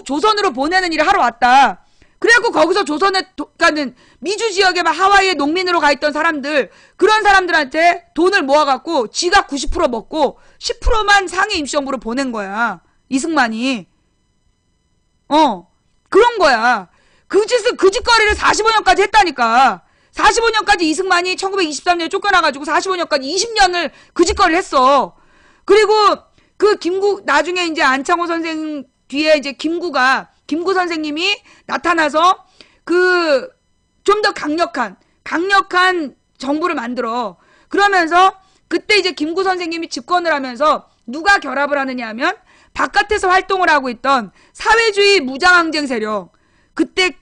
조선으로 보내는 일을 하러 왔다. 그래갖고 거기서 조선에 가는 미주 지역에 막 하와이에 농민으로 가 있던 사람들, 그런 사람들한테 돈을 모아갖고 지가 90% 먹고 10%만 상해 임시정부로 보낸 거야. 이승만이. 그런 거야. 그 짓거리를 45년까지 했다니까. 45년까지 이승만이 1923년에 쫓겨나가지고 45년까지 20년을 그 짓거리를 했어. 그리고 나중에 이제 안창호 선생 뒤에 이제 김구 선생님이 나타나서 좀 더 강력한 정부를 만들어. 그러면서 그때 이제 김구 선생님이 집권을 하면서 누가 결합을 하느냐 하면 바깥에서 활동을 하고 있던 사회주의 무장항쟁 세력. 그때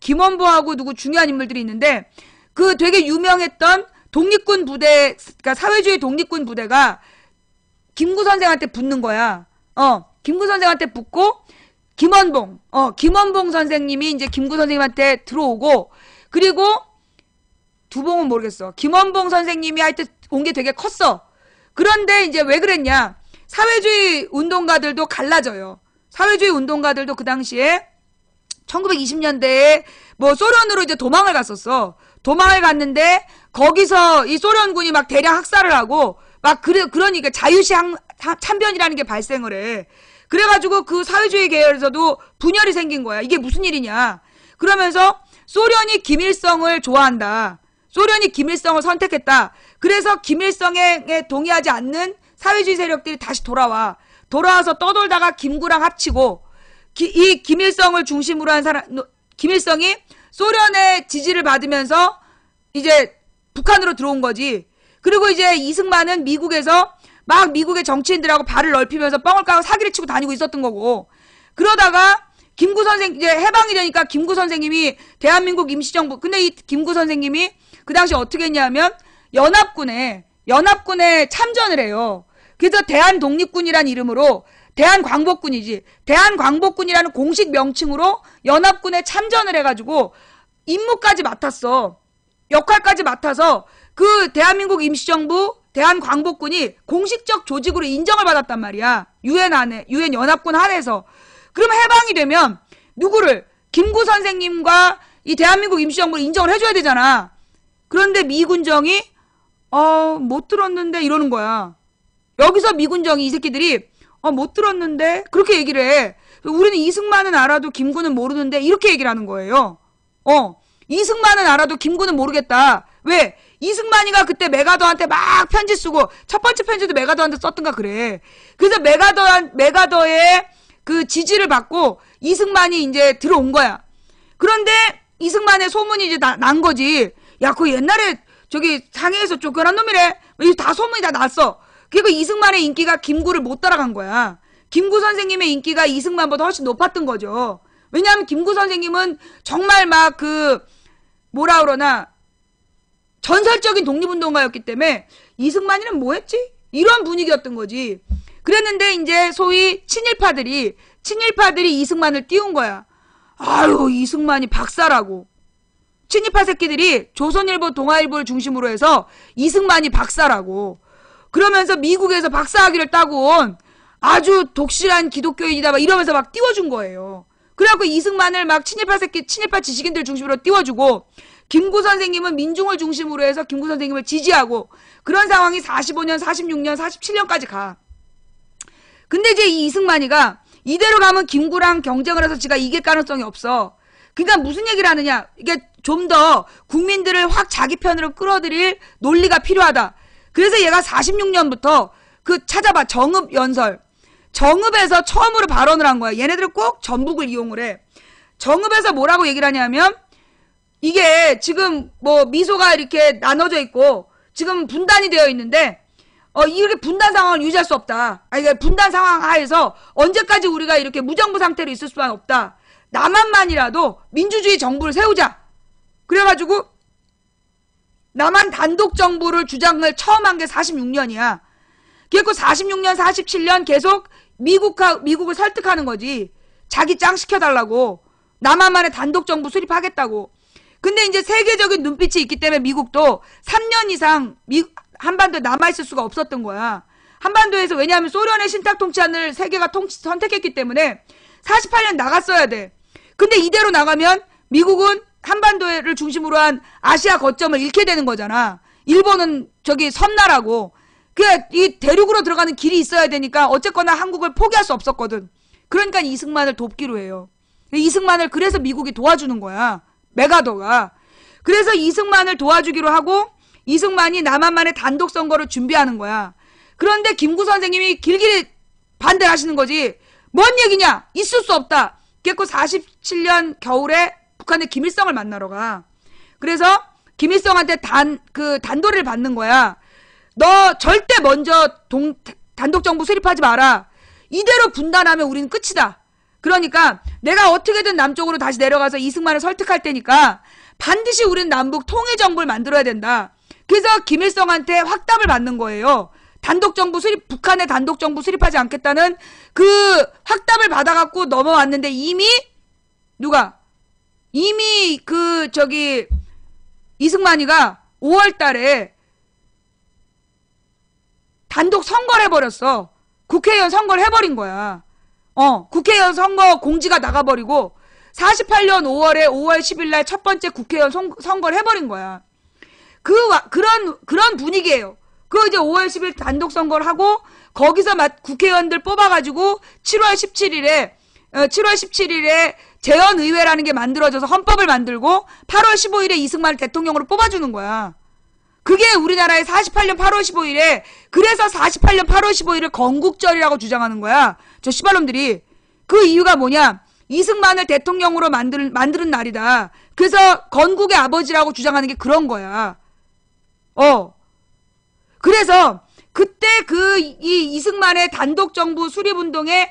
김원보하고 누구 중요한 인물들이 있는데 그 되게 유명했던 독립군 부대, 그러니까 사회주의 독립군 부대가 김구 선생한테 붙는 거야. 김구 선생한테 붙고 김원봉 선생님이 이제 김구 선생님한테 들어오고, 그리고 두봉은 모르겠어. 김원봉 선생님이 하여튼 온 게 되게 컸어. 그런데 이제 왜 그랬냐? 사회주의 운동가들도 갈라져요. 사회주의 운동가들도 그 당시에 1920년대에 뭐 소련으로 이제 도망을 갔었어. 도망을 갔는데 거기서 이 소련군이 막 대량 학살을 하고 막 그러니까 자유시 참변이라는 게 발생을 해. 그래가지고 그 사회주의 계열에서도 분열이 생긴 거야. 이게 무슨 일이냐. 그러면서 소련이 김일성을 좋아한다. 소련이 김일성을 선택했다. 그래서 김일성에 동의하지 않는 사회주의 세력들이 다시 돌아와서 떠돌다가 김구랑 합치고 이 김일성을 중심으로 한 사람, 김일성이 소련의 지지를 받으면서 이제 북한으로 들어온 거지. 그리고 이제 이승만은 미국에서 막 미국의 정치인들하고 발을 넓히면서 뻥을 까고 사기를 치고 다니고 있었던 거고, 그러다가 김구 선생 이제 해방이 되니까 김구 선생님이 대한민국 임시정부, 근데 이 김구 선생님이 그 당시 어떻게 했냐면 연합군에 참전을 해요. 그래서 대한독립군이란 이름으로 대한광복군이지. 대한광복군이라는 공식 명칭으로 연합군에 참전을 해가지고 임무까지 맡았어. 역할까지 맡아서 그 대한민국 임시정부 대한광복군이 공식적 조직으로 인정을 받았단 말이야. 유엔 연합군 안에서. 그럼 해방이 되면 누구를? 김구 선생님과 이 대한민국 임시정부를 인정을 해줘야 되잖아. 그런데 미군정이 못 들었는데 이러는 거야. 여기서 미군정이 이 새끼들이 못 들었는데 그렇게 얘기를 해. 우리는 이승만은 알아도 김구는 모르는데 이렇게 얘기를 하는 거예요. 이승만은 알아도 김구는 모르겠다. 왜? 이승만이가 그때 메가더한테 막 편지 쓰고 첫 번째 편지도 메가더한테 썼던가 그래. 그래서 메가더의 그 지지를 받고 이승만이 이제 들어온 거야. 그런데 이승만의 소문이 이제 난 거지. 야, 그 옛날에 저기 상해에서 쫓겨난 놈이래. 다 소문이 다 났어. 그리고 이승만의 인기가 김구를 못 따라간 거야. 김구 선생님의 인기가 이승만보다 훨씬 높았던 거죠. 왜냐하면 김구 선생님은 정말 막 뭐라 그러나 전설적인 독립운동가였기 때문에 이승만이는 뭐 했지? 이런 분위기였던 거지. 그랬는데 이제 소위 친일파들이 이승만을 띄운 거야. 아유, 이승만이 박사라고. 친일파 새끼들이 조선일보, 동아일보를 중심으로 해서 이승만이 박사라고. 그러면서 미국에서 박사학위를 따고 온 아주 독실한 기독교인이다 막 이러면서 막 띄워준 거예요. 그래갖고 이승만을 막 친일파 지식인들 중심으로 띄워주고, 김구 선생님은 민중을 중심으로 해서 김구 선생님을 지지하고, 그런 상황이 45년, 46년, 47년까지 가. 근데 이제 이 이승만이가 이대로 가면 김구랑 경쟁을 해서 지가 이길 가능성이 없어. 그러니까 무슨 얘기를 하느냐. 이게 좀 더 국민들을 확 자기 편으로 끌어들일 논리가 필요하다. 그래서 얘가 46년부터 찾아봐. 정읍연설. 정읍에서 처음으로 발언을 한 거야. 얘네들은 꼭 전북을 이용을 해. 정읍에서 뭐라고 얘기를 하냐면, 이게 지금 뭐 미소가 이렇게 나눠져 있고 지금 분단이 되어 있는데 이렇게 분단 상황을 유지할 수 없다. 이게 분단 상황 하에서 언제까지 우리가 이렇게 무정부 상태로 있을 수만 없다. 남한만이라도 민주주의 정부를 세우자. 그래가지고 남한 단독 정부를 주장을 처음 한 게 46년이야. 그래서 46년, 47년 계속 미국을 설득하는 거지. 자기 짱 시켜달라고. 남한만의 단독 정부 수립하겠다고. 근데 이제 세계적인 눈빛이 있기 때문에 미국도 3년 이상 한반도에 남아있을 수가 없었던 거야. 한반도에서. 왜냐하면 소련의 신탁 통치안을 세계가 선택했기 때문에 48년 나갔어야 돼. 근데 이대로 나가면 미국은 한반도를 중심으로 한 아시아 거점을 잃게 되는 거잖아. 일본은 저기 섬나라고. 이 대륙으로 들어가는 길이 있어야 되니까 어쨌거나 한국을 포기할 수 없었거든. 그러니까 이승만을 돕기로 해요. 이승만을 그래서 미국이 도와주는 거야. 메가더가. 그래서 이승만을 도와주기로 하고 이승만이 남한만의 단독 선거를 준비하는 거야. 그런데 김구 선생님이 길길이 반대를 하시는 거지. 뭔 얘기냐? 있을 수 없다. 그래서 47년 겨울에 북한의 김일성을 만나러 가. 그래서 김일성한테 단도리를 받는 거야. 너 절대 먼저 단독 정부 수립하지 마라. 이대로 분단하면 우리는 끝이다. 그러니까 내가 어떻게든 남쪽으로 다시 내려가서 이승만을 설득할 테니까 반드시 우리는 남북 통일정부를 만들어야 된다. 그래서 김일성한테 확답을 받는 거예요. 북한의 단독정부 수립하지 않겠다는 그 확답을 받아갖고 넘어왔는데 이미 이승만이가 5월 달에 단독 선거를 해버렸어. 국회의원 선거를 해버린 거야. 국회의원 선거 공지가 나가버리고 48년 5월에 5월 10일 날 첫 번째 국회의원 선거를 해버린 거야. 그런 분위기예요. 이제 5월 10일 단독 선거를 하고 거기서 국회의원들 뽑아가지고 7월 17일에 재헌의회라는 게 만들어져서 헌법을 만들고 8월 15일에 이승만을 대통령으로 뽑아주는 거야. 그게 우리나라의 48년 8월 15일에 그래서 48년 8월 15일을 건국절이라고 주장하는 거야. 저 씨발놈들이. 그 이유가 뭐냐? 이승만을 대통령으로 만드는 날이다. 그래서 건국의 아버지라고 주장하는 게 그런 거야. 그래서 그때 이 이승만의 단독정부 수립운동에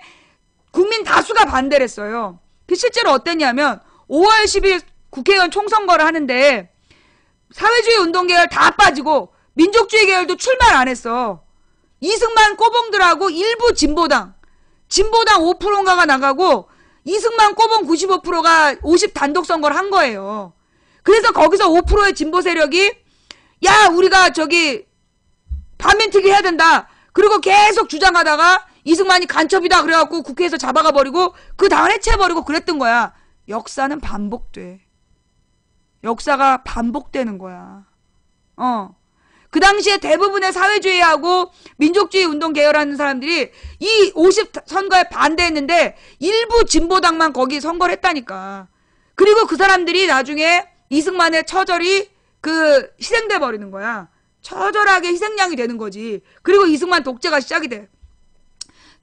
국민 다수가 반대를 했어요. 그 실제로 어땠냐면 5월 10일 국회의원 총선거를 하는데 사회주의 운동계열 다 빠지고 민족주의 계열도 출마를 안 했어. 이승만 꼬봉들하고 일부 진보당 5%인가가 나가고 이승만 꼬봉 95%가 50 단독 선거를 한 거예요. 그래서 거기서 5%의 진보 세력이 야 우리가 저기 반민특위 해야 된다. 그리고 계속 주장하다가 이승만이 간첩이다 그래갖고 국회에서 잡아가 버리고 그 당을 해체해버리고 그랬던 거야. 역사는 반복돼. 역사가 반복되는 거야. 그 당시에 대부분의 사회주의하고 민족주의 운동 계열하는 사람들이 이 50 선거에 반대했는데 일부 진보당만 거기 선거를 했다니까. 그리고 그 사람들이 나중에 이승만의 처절히 희생돼 버리는 거야. 처절하게 희생양이 되는 거지. 그리고 이승만 독재가 시작이 돼.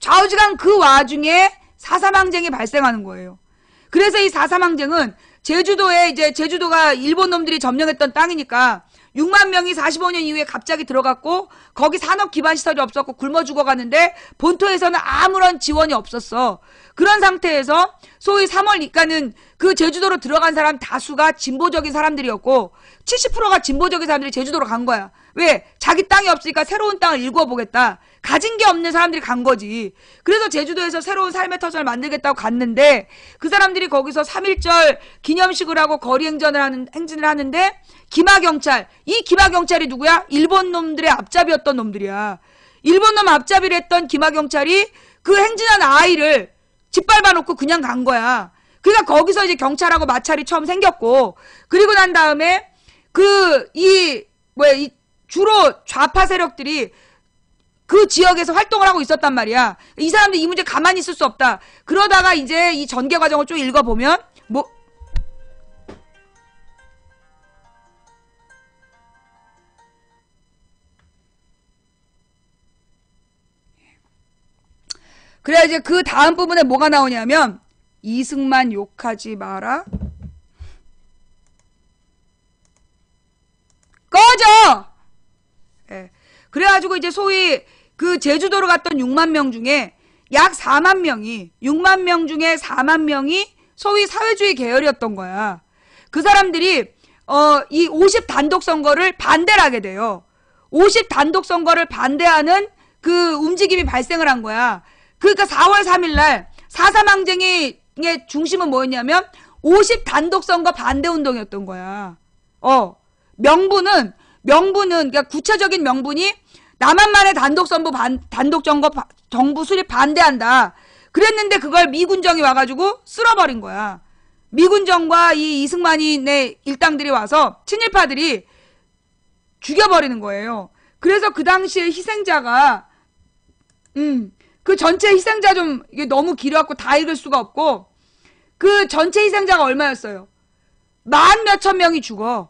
좌우지간 그 와중에 4.3 항쟁이 발생하는 거예요. 그래서 이 4.3 항쟁은 제주도가 일본 놈들이 점령했던 땅이니까 6만 명이 45년 이후에 갑자기 들어갔고 거기 산업 기반 시설이 없었고 굶어 죽어갔는데 본토에서는 아무런 지원이 없었어. 그런 상태에서 소위 3월 이까는 그 제주도로 들어간 사람 다수가 진보적인 사람들이었고 70%가 진보적인 사람들이 제주도로 간 거야. 왜? 자기 땅이 없으니까 새로운 땅을 일구어 보겠다. 가진 게 없는 사람들이 간 거지. 그래서 제주도에서 새로운 삶의 터전을 만들겠다고 갔는데 그 사람들이 거기서 3.1절 기념식을 하고 거리 행진을 하는데 이 기마경찰이 누구야? 일본 놈들의 앞잡이였던 놈들이야. 일본 놈 앞잡이를 했던 기마경찰이 그 행진한 아이를 짓밟아 놓고 그냥 간 거야. 그러니까 거기서 이제 경찰하고 마찰이 처음 생겼고 그리고 난 다음에 주로 좌파 세력들이 그 지역에서 활동을 하고 있었단 말이야. 이 사람들 이 문제 가만히 있을 수 없다. 그러다가 이제 이 전개 과정을 좀 읽어보면 그래야 이제 그 다음 부분에 뭐가 나오냐면 이승만 욕하지 마라. 꺼져! 예. 그래가지고 이제 소위 그 제주도로 갔던 6만 명 중에 약 4만 명이 6만 명 중에 4만 명이 소위 사회주의 계열이었던 거야. 그 사람들이 이 50 단독 선거를 반대를 하게 돼요. 50 단독 선거를 반대하는 그 움직임이 발생을 한 거야. 그러니까 4월 3일 날 4.3 항쟁의 중심은 뭐였냐면 50 단독 선거 반대 운동이었던 거야. 명분은 그러니까 구체적인 명분이 남한만의 단독 정부 수립 반대한다. 그랬는데 그걸 미군정이 와가지고 쓸어버린 거야. 미군정과 이 이승만이 일당들이 와서 친일파들이 죽여버리는 거예요. 그래서 그 당시에 희생자가 그 전체 희생자 좀 이게 너무 길어갖고 다 읽을 수가 없고 그 전체 희생자가 얼마였어요? 만 몇천 명이 죽어.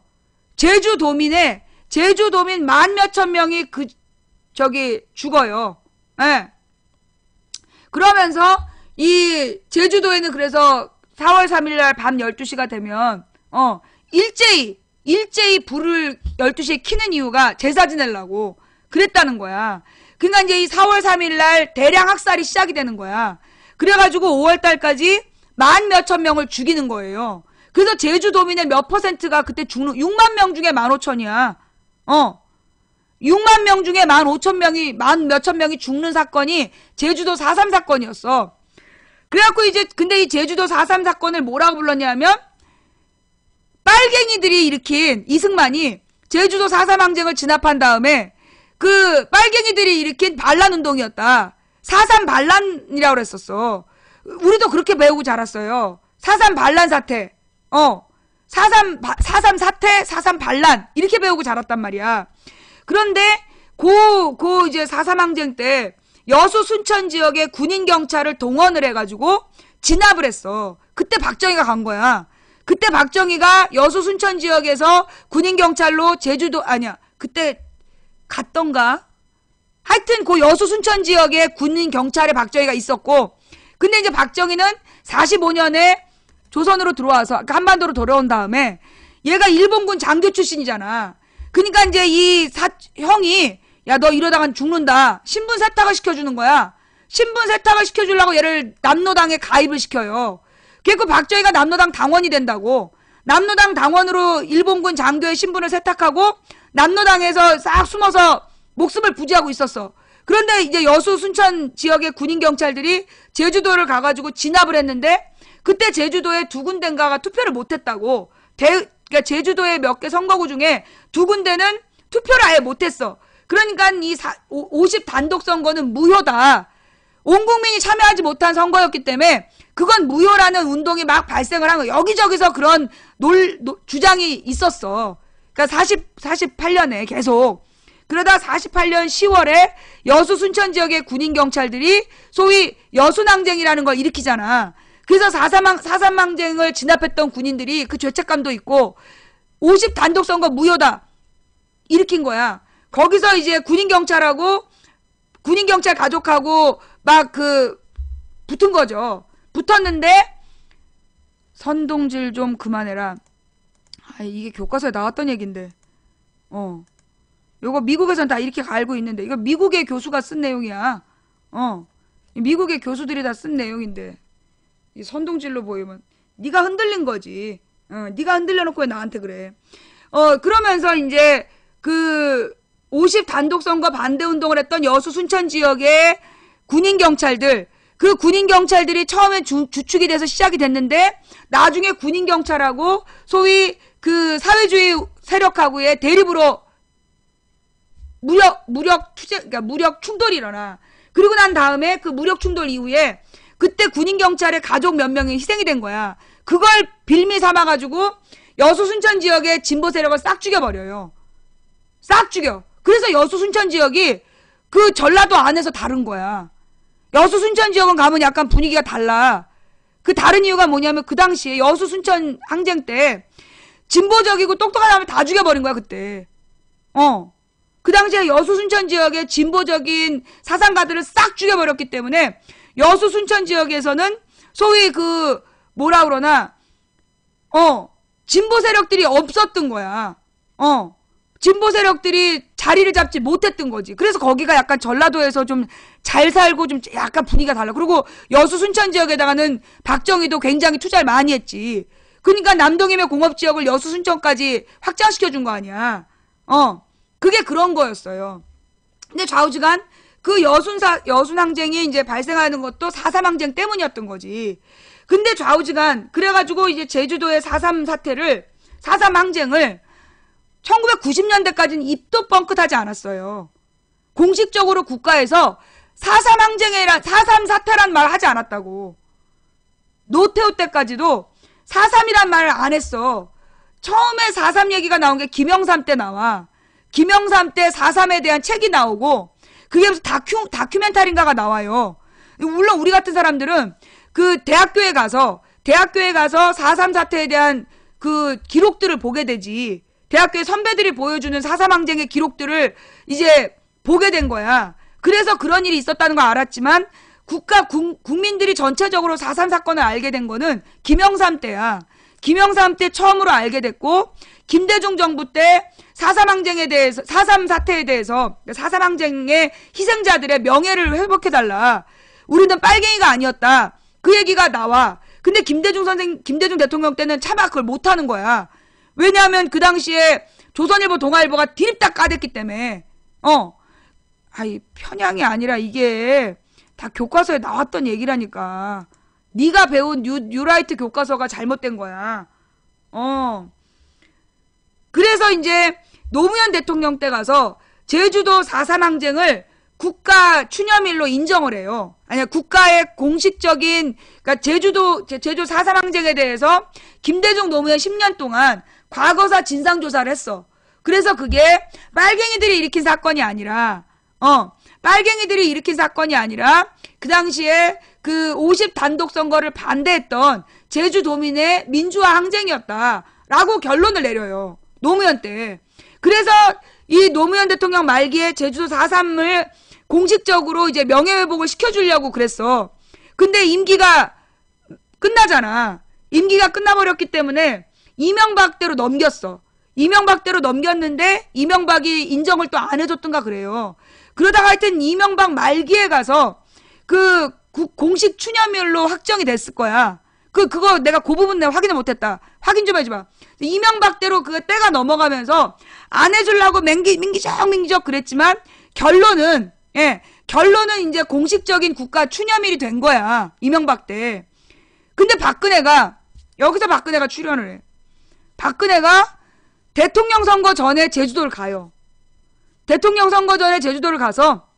제주도민 만 몇천 명이 죽어요. 예. 그러면서 이 제주도에는 그래서 4월 3일날 밤 12시가 되면 일제히 불을 12시에 켜는 이유가 제사 지내려고 그랬다는 거야. 그러니까 이제 이 4월 3일날 대량 학살이 시작이 되는 거야. 그래가지고 5월달까지 만 몇천 명을 죽이는 거예요. 그래서 제주도민의 몇 퍼센트가 그때 죽는 6만 명 중에 15,000이야. 6만 명 중에 15,000명이 만 몇천 명이 죽는 사건이 제주도 4.3 사건이었어. 그래갖고 이제 근데 이 제주도 4.3 사건을 뭐라고 불렀냐면 빨갱이들이 일으킨 이승만이 제주도 4.3 항쟁을 진압한 다음에 그 빨갱이들이 일으킨 반란운동이었다. 4.3 반란이라고 그랬었어. 우리도 그렇게 배우고 자랐어요. 4.3 반란 사태. 4.3 사태, 4.3 반란 이렇게 배우고 자랐단 말이야. 그런데 이제 4.3 항쟁 때 여수 순천 지역의 군인 경찰을 동원을 해가지고 진압을 했어. 그때 박정희가 간 거야. 그때 박정희가 여수 순천 지역에서 군인 경찰로 그때 갔던가? 하여튼 그 여수 순천 지역에 군인 경찰에 박정희가 있었고, 근데 이제 박정희는 45년에 조선으로 들어와서, 그러니까 한반도로 돌아온 다음에 얘가 일본군 장교 출신이잖아. 그러니까 이제 형이 야, 너 이러다간 죽는다. 신분 세탁을 시켜주는 거야. 신분 세탁을 시켜주려고 얘를 남로당에 가입을 시켜요. 그래서 박정희가 남로당 당원이 된다고. 남로당 당원으로 일본군 장교의 신분을 세탁하고 남로당에서 싹 숨어서 목숨을 부지하고 있었어. 그런데 이제 여수 순천 지역의 군인 경찰들이 제주도를 가가지고 진압을 했는데 그때 제주도에 두 군데인가가 투표를 못했다고. 그러니까 제주도의 몇 개 선거구 중에 두 군데는 투표를 아예 못했어. 그러니까 이 50 단독 선거는 무효다. 온 국민이 참여하지 못한 선거였기 때문에 그건 무효라는 운동이 막 발생을 한 거야. 여기저기서 그런 주장이 있었어. 그러니까 48년에 계속. 그러다 48년 10월에 여수 순천 지역의 군인 경찰들이 소위 여순항쟁이라는 걸 일으키잖아. 그래서 4.3항쟁을 진압했던 군인들이 그 죄책감도 있고 50 단독 선거 무효다 일으킨 거야. 거기서 이제 군인 경찰 가족하고 막 붙은 거죠. 붙었는데 선동질 좀 그만해라. 아, 이게 교과서에 나왔던 얘긴데. 요거 미국에선 다 이렇게 알고 있는데 이거 미국의 교수가 쓴 내용이야. 미국의 교수들이 다 쓴 내용인데 이 선동질로 보이면 네가 흔들린 거지. 네가 흔들려 놓고 왜 나한테 그래. 그러면서 이제 50 단독 선거 반대 운동을 했던 여수 순천 지역의 군인 경찰들, 그 군인 경찰들이 처음에 주축이 돼서 시작이 됐는데 나중에 군인 경찰하고 소위 그 사회주의 세력하고의 대립으로 그러니까 무력 충돌이 일어나. 그리고 난 다음에 그 무력 충돌 이후에 그때 군인 경찰의 가족 몇 명이 희생이 된 거야. 그걸 빌미 삼아가지고 여수 순천 지역의 진보 세력을 싹 죽여버려요. 싹 죽여. 그래서 여수 순천 지역이 그 전라도 안에서 다른 거야. 여수 순천 지역은 가면 약간 분위기가 달라. 그 다른 이유가 뭐냐면 그 당시에 여수 순천 항쟁 때 진보적이고 똑똑한 사람을 다 죽여버린 거야 그때. 그 당시에 여수 순천 지역의 진보적인 사상가들을 싹 죽여버렸기 때문에 여수 순천 지역에서는 소위 뭐라 그러나 진보 세력들이 없었던 거야. 진보 세력들이 자리를 잡지 못했던 거지. 그래서 거기가 약간 전라도에서 좀 잘 살고 좀 약간 분위기가 달라. 그리고 여수 순천 지역에다가는 박정희도 굉장히 투자를 많이 했지. 그러니까 남동임의 공업지역을 여수 순천까지 확장시켜준 거 아니야. 그게 그런 거였어요. 근데 좌우지간 그 여순항쟁이 이제 발생하는 것도 4.3항쟁 때문이었던 거지. 근데 좌우지간 그래가지고 이제 제주도의 4.3 사태를 4.3항쟁을 1990년대까지는 입도 뻥끗하지 않았어요. 공식적으로 국가에서 4.3 사태란 말 하지 않았다고. 노태우 때까지도 4.3이란 말을 안 했어. 처음에 4.3 얘기가 나온 게 김영삼 때 나와. 김영삼 때 4.3에 대한 책이 나오고 그게 무슨 다큐멘터리인가가 나와요. 물론 우리 같은 사람들은 그 대학교에 가서 4.3 사태에 대한 그 기록들을 보게 되지. 대학교의 선배들이 보여주는 4.3 항쟁의 기록들을 이제 보게 된 거야. 그래서 그런 일이 있었다는 걸 알았지만 국민들이 전체적으로 4.3 사건을 알게 된 거는 김영삼 때야. 김영삼 때 처음으로 알게 됐고 김대중 정부 때 4.3 항쟁에 대해서 4.3 사태에 대해서 4.3 항쟁의 희생자들의 명예를 회복해달라. 우리는 빨갱이가 아니었다. 그 얘기가 나와. 근데 김대중 대통령 때는 차마 그걸 못하는 거야. 왜냐하면 그 당시에 조선일보 동아일보가 디립다 까댔기 때문에. 편향이 아니라 이게 다 교과서에 나왔던 얘기라니까. 네가 배운 뉴라이트 교과서가 잘못된 거야. 그래서 이제 노무현 대통령 때 가서 제주도 4.3 항쟁을 국가 추념일로 인정을 해요. 아니야, 국가의 공식적인, 그러니까 제주 4.3 항쟁에 대해서 김대중 노무현 10년 동안 과거사 진상조사를 했어. 그래서 그게 빨갱이들이 일으킨 사건이 아니라, 그 당시에 그 50 단독 선거를 반대했던 제주도민의 민주화 항쟁이었다라고 결론을 내려요. 노무현 때. 그래서 이 노무현 대통령 말기에 제주도 4.3을 공식적으로 이제 명예회복을 시켜주려고 그랬어. 근데 임기가 끝나잖아. 임기가 끝나버렸기 때문에 이명박대로 넘겼어. 이명박대로 넘겼는데 이명박이 인정을 또 안 해줬던가 그래요. 그러다가 하여튼 이명박 말기에 가서 그 공식 추념일로 확정이 됐을 거야. 그거 내가 그 부분 내가 확인을 못했다. 확인 좀 해줘봐. 이명박대로 그 때가 넘어가면서 안 해주려고 민기적 그랬지만 결론은 이제 공식적인 국가 추념일이 된 거야. 이명박 때. 근데 여기서 박근혜가 출연을 해. 박근혜가 대통령 선거 전에 제주도를 가요. 대통령 선거 전에 제주도를 가서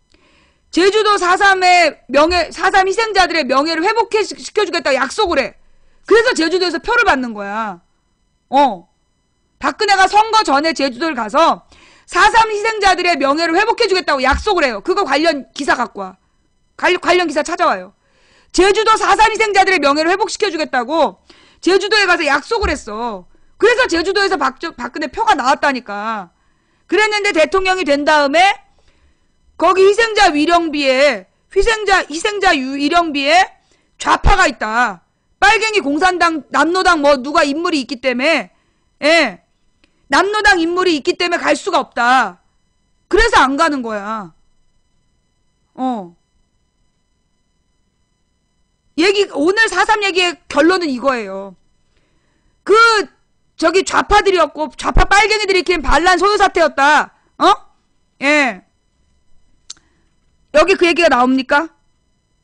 제주도 4.3 희생자들의 명예를 회복시켜주겠다고 약속을 해. 그래서 제주도에서 표를 받는 거야. 박근혜가 선거 전에 제주도를 가서 4.3 희생자들의 명예를 회복해주겠다고 약속을 해요. 그거 관련 기사 갖고 와. 관련 기사 찾아와요. 제주도 4.3 희생자들의 명예를 회복시켜주겠다고 제주도에 가서 약속을 했어. 그래서 제주도에서 박근혜 표가 나왔다니까. 그랬는데 대통령이 된 다음에 거기 희생자 위령비에 좌파가 있다. 빨갱이 공산당 남노당 뭐 누가 인물이 있기 때문에 남노당 인물이 있기 때문에 갈 수가 없다. 그래서 안 가는 거야. 오늘 4.3 얘기의 결론은 이거예요. 저기 좌파들이었고 좌파 빨갱이들이 일으킨 반란 소요 사태였다. 여기 그 얘기가 나옵니까?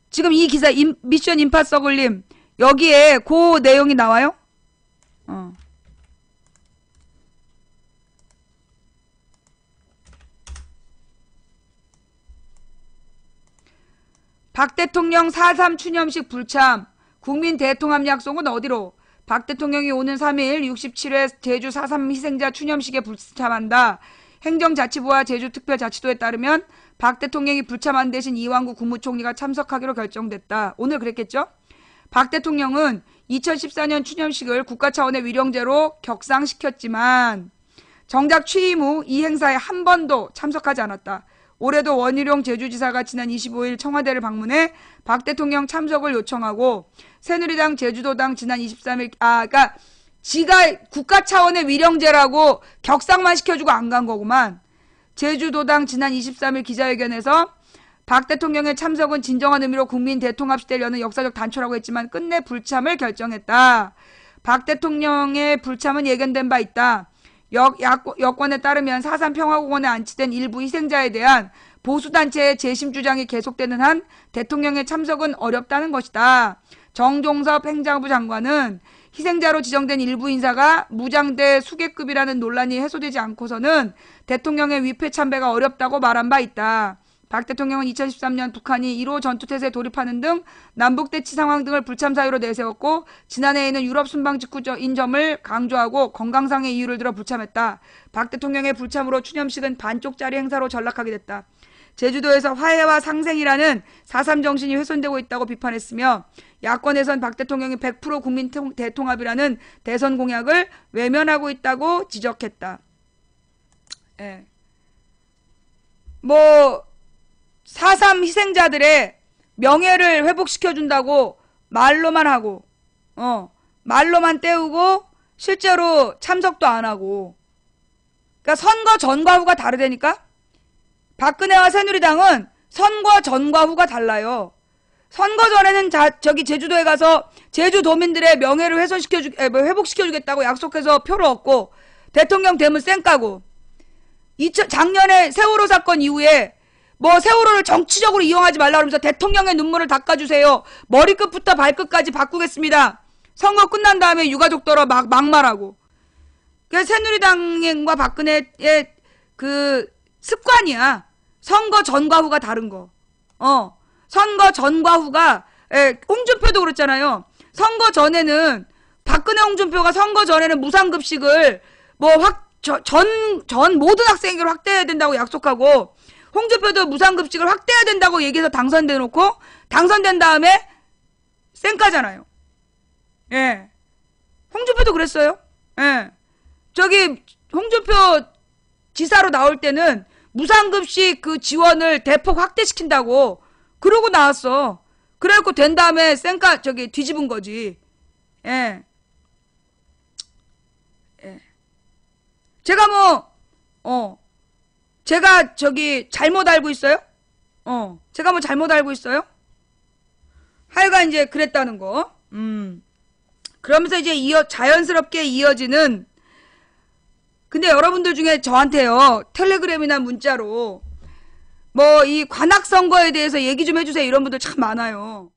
지금 이 기사 미션 임파서블님 여기에 그 내용이 나와요? 박 대통령 4.3 추념식 불참 국민 대통합 약속은 어디로? 박 대통령이 오는 3일 67회 제주 4.3 희생자 추념식에 불참한다. 행정자치부와 제주특별자치도에 따르면 박 대통령이 불참한 대신 이완구 국무총리가 참석하기로 결정됐다. 오늘 그랬겠죠? 박 대통령은 2014년 추념식을 국가 차원의 위령제로 격상시켰지만 정작 취임 후 이 행사에 한 번도 참석하지 않았다. 올해도 원희룡 제주지사가 지난 25일 청와대를 방문해 박 대통령 참석을 요청하고 새누리당 제주도당 지난 23일 그러니까 지가 국가 차원의 위령제라고 격상만 시켜주고 안 간 거구만. 제주도당 지난 23일 기자회견에서 박 대통령의 참석은 진정한 의미로 국민 대통합 시대를 여는 역사적 단초라고 했지만 끝내 불참을 결정했다. 박 대통령의 불참은 예견된 바 있다. 여권에 따르면 4.3 평화공원에 안치된 일부 희생자에 대한 보수단체의 재심 주장이 계속되는 한 대통령의 참석은 어렵다는 것이다. 정종섭 행정부 장관은 희생자로 지정된 일부 인사가 무장대 수계급이라는 논란이 해소되지 않고서는 대통령의 위패 참배가 어렵다고 말한 바 있다. 박 대통령은 2013년 북한이 1호 전투태세에 돌입하는 등 남북대치 상황 등을 불참 사유로 내세웠고 지난해에는 유럽 순방 직후인 점을 강조하고 건강상의 이유를 들어 불참했다. 박 대통령의 불참으로 추념식은 반쪽짜리 행사로 전락하게 됐다. 제주도에서 화해와 상생이라는 4.3 정신이 훼손되고 있다고 비판했으며 야권에선 박 대통령이 100% 국민 대통합이라는 대선 공약을 외면하고 있다고 지적했다. 4.3 희생자들의 명예를 회복시켜준다고 말로만 하고 말로만 때우고 실제로 참석도 안 하고 그러니까 선거 전과 후가 다르다니까. 박근혜와 새누리당은 선거 전과 후가 달라요. 선거 전에는 저기 제주도에 가서 제주도민들의 명예를 회복시켜주겠다고 약속해서 표를 얻고 대통령 되면 쌩까고 작년에 세월호 사건 이후에 세월호를 정치적으로 이용하지 말라 그러면서 대통령의 눈물을 닦아주세요. 머리끝부터 발끝까지 바꾸겠습니다. 선거 끝난 다음에 유가족들어 막말하고. 그래서 새누리당과 박근혜의 그 습관이야. 선거 전과 후가 다른 거. 선거 전과 후가 홍준표도 그랬잖아요. 선거 전에는 박근혜 홍준표가 선거 전에는 무상급식을 전 모든 학생에게 확대해야 된다고 약속하고 홍준표도 무상급식을 확대해야 된다고 얘기해서 당선돼 놓고 당선된 다음에 쌩까잖아요. 홍준표도 그랬어요. 저기 홍준표 지사로 나올 때는 무상급식 그 지원을 대폭 확대시킨다고 그러고 나왔어. 그래갖고 된 다음에 쌩까 뒤집은 거지. 예. 예. 제가 제가 잘못 알고 있어요? 제가 뭐 잘못 알고 있어요? 하여간 이제 그랬다는 거. 그러면서 이제 자연스럽게 이어지는, 근데 여러분들 중에 저한테요, 텔레그램이나 문자로 뭐 이 관악선거에 대해서 얘기 좀 해주세요 이런 분들 참 많아요.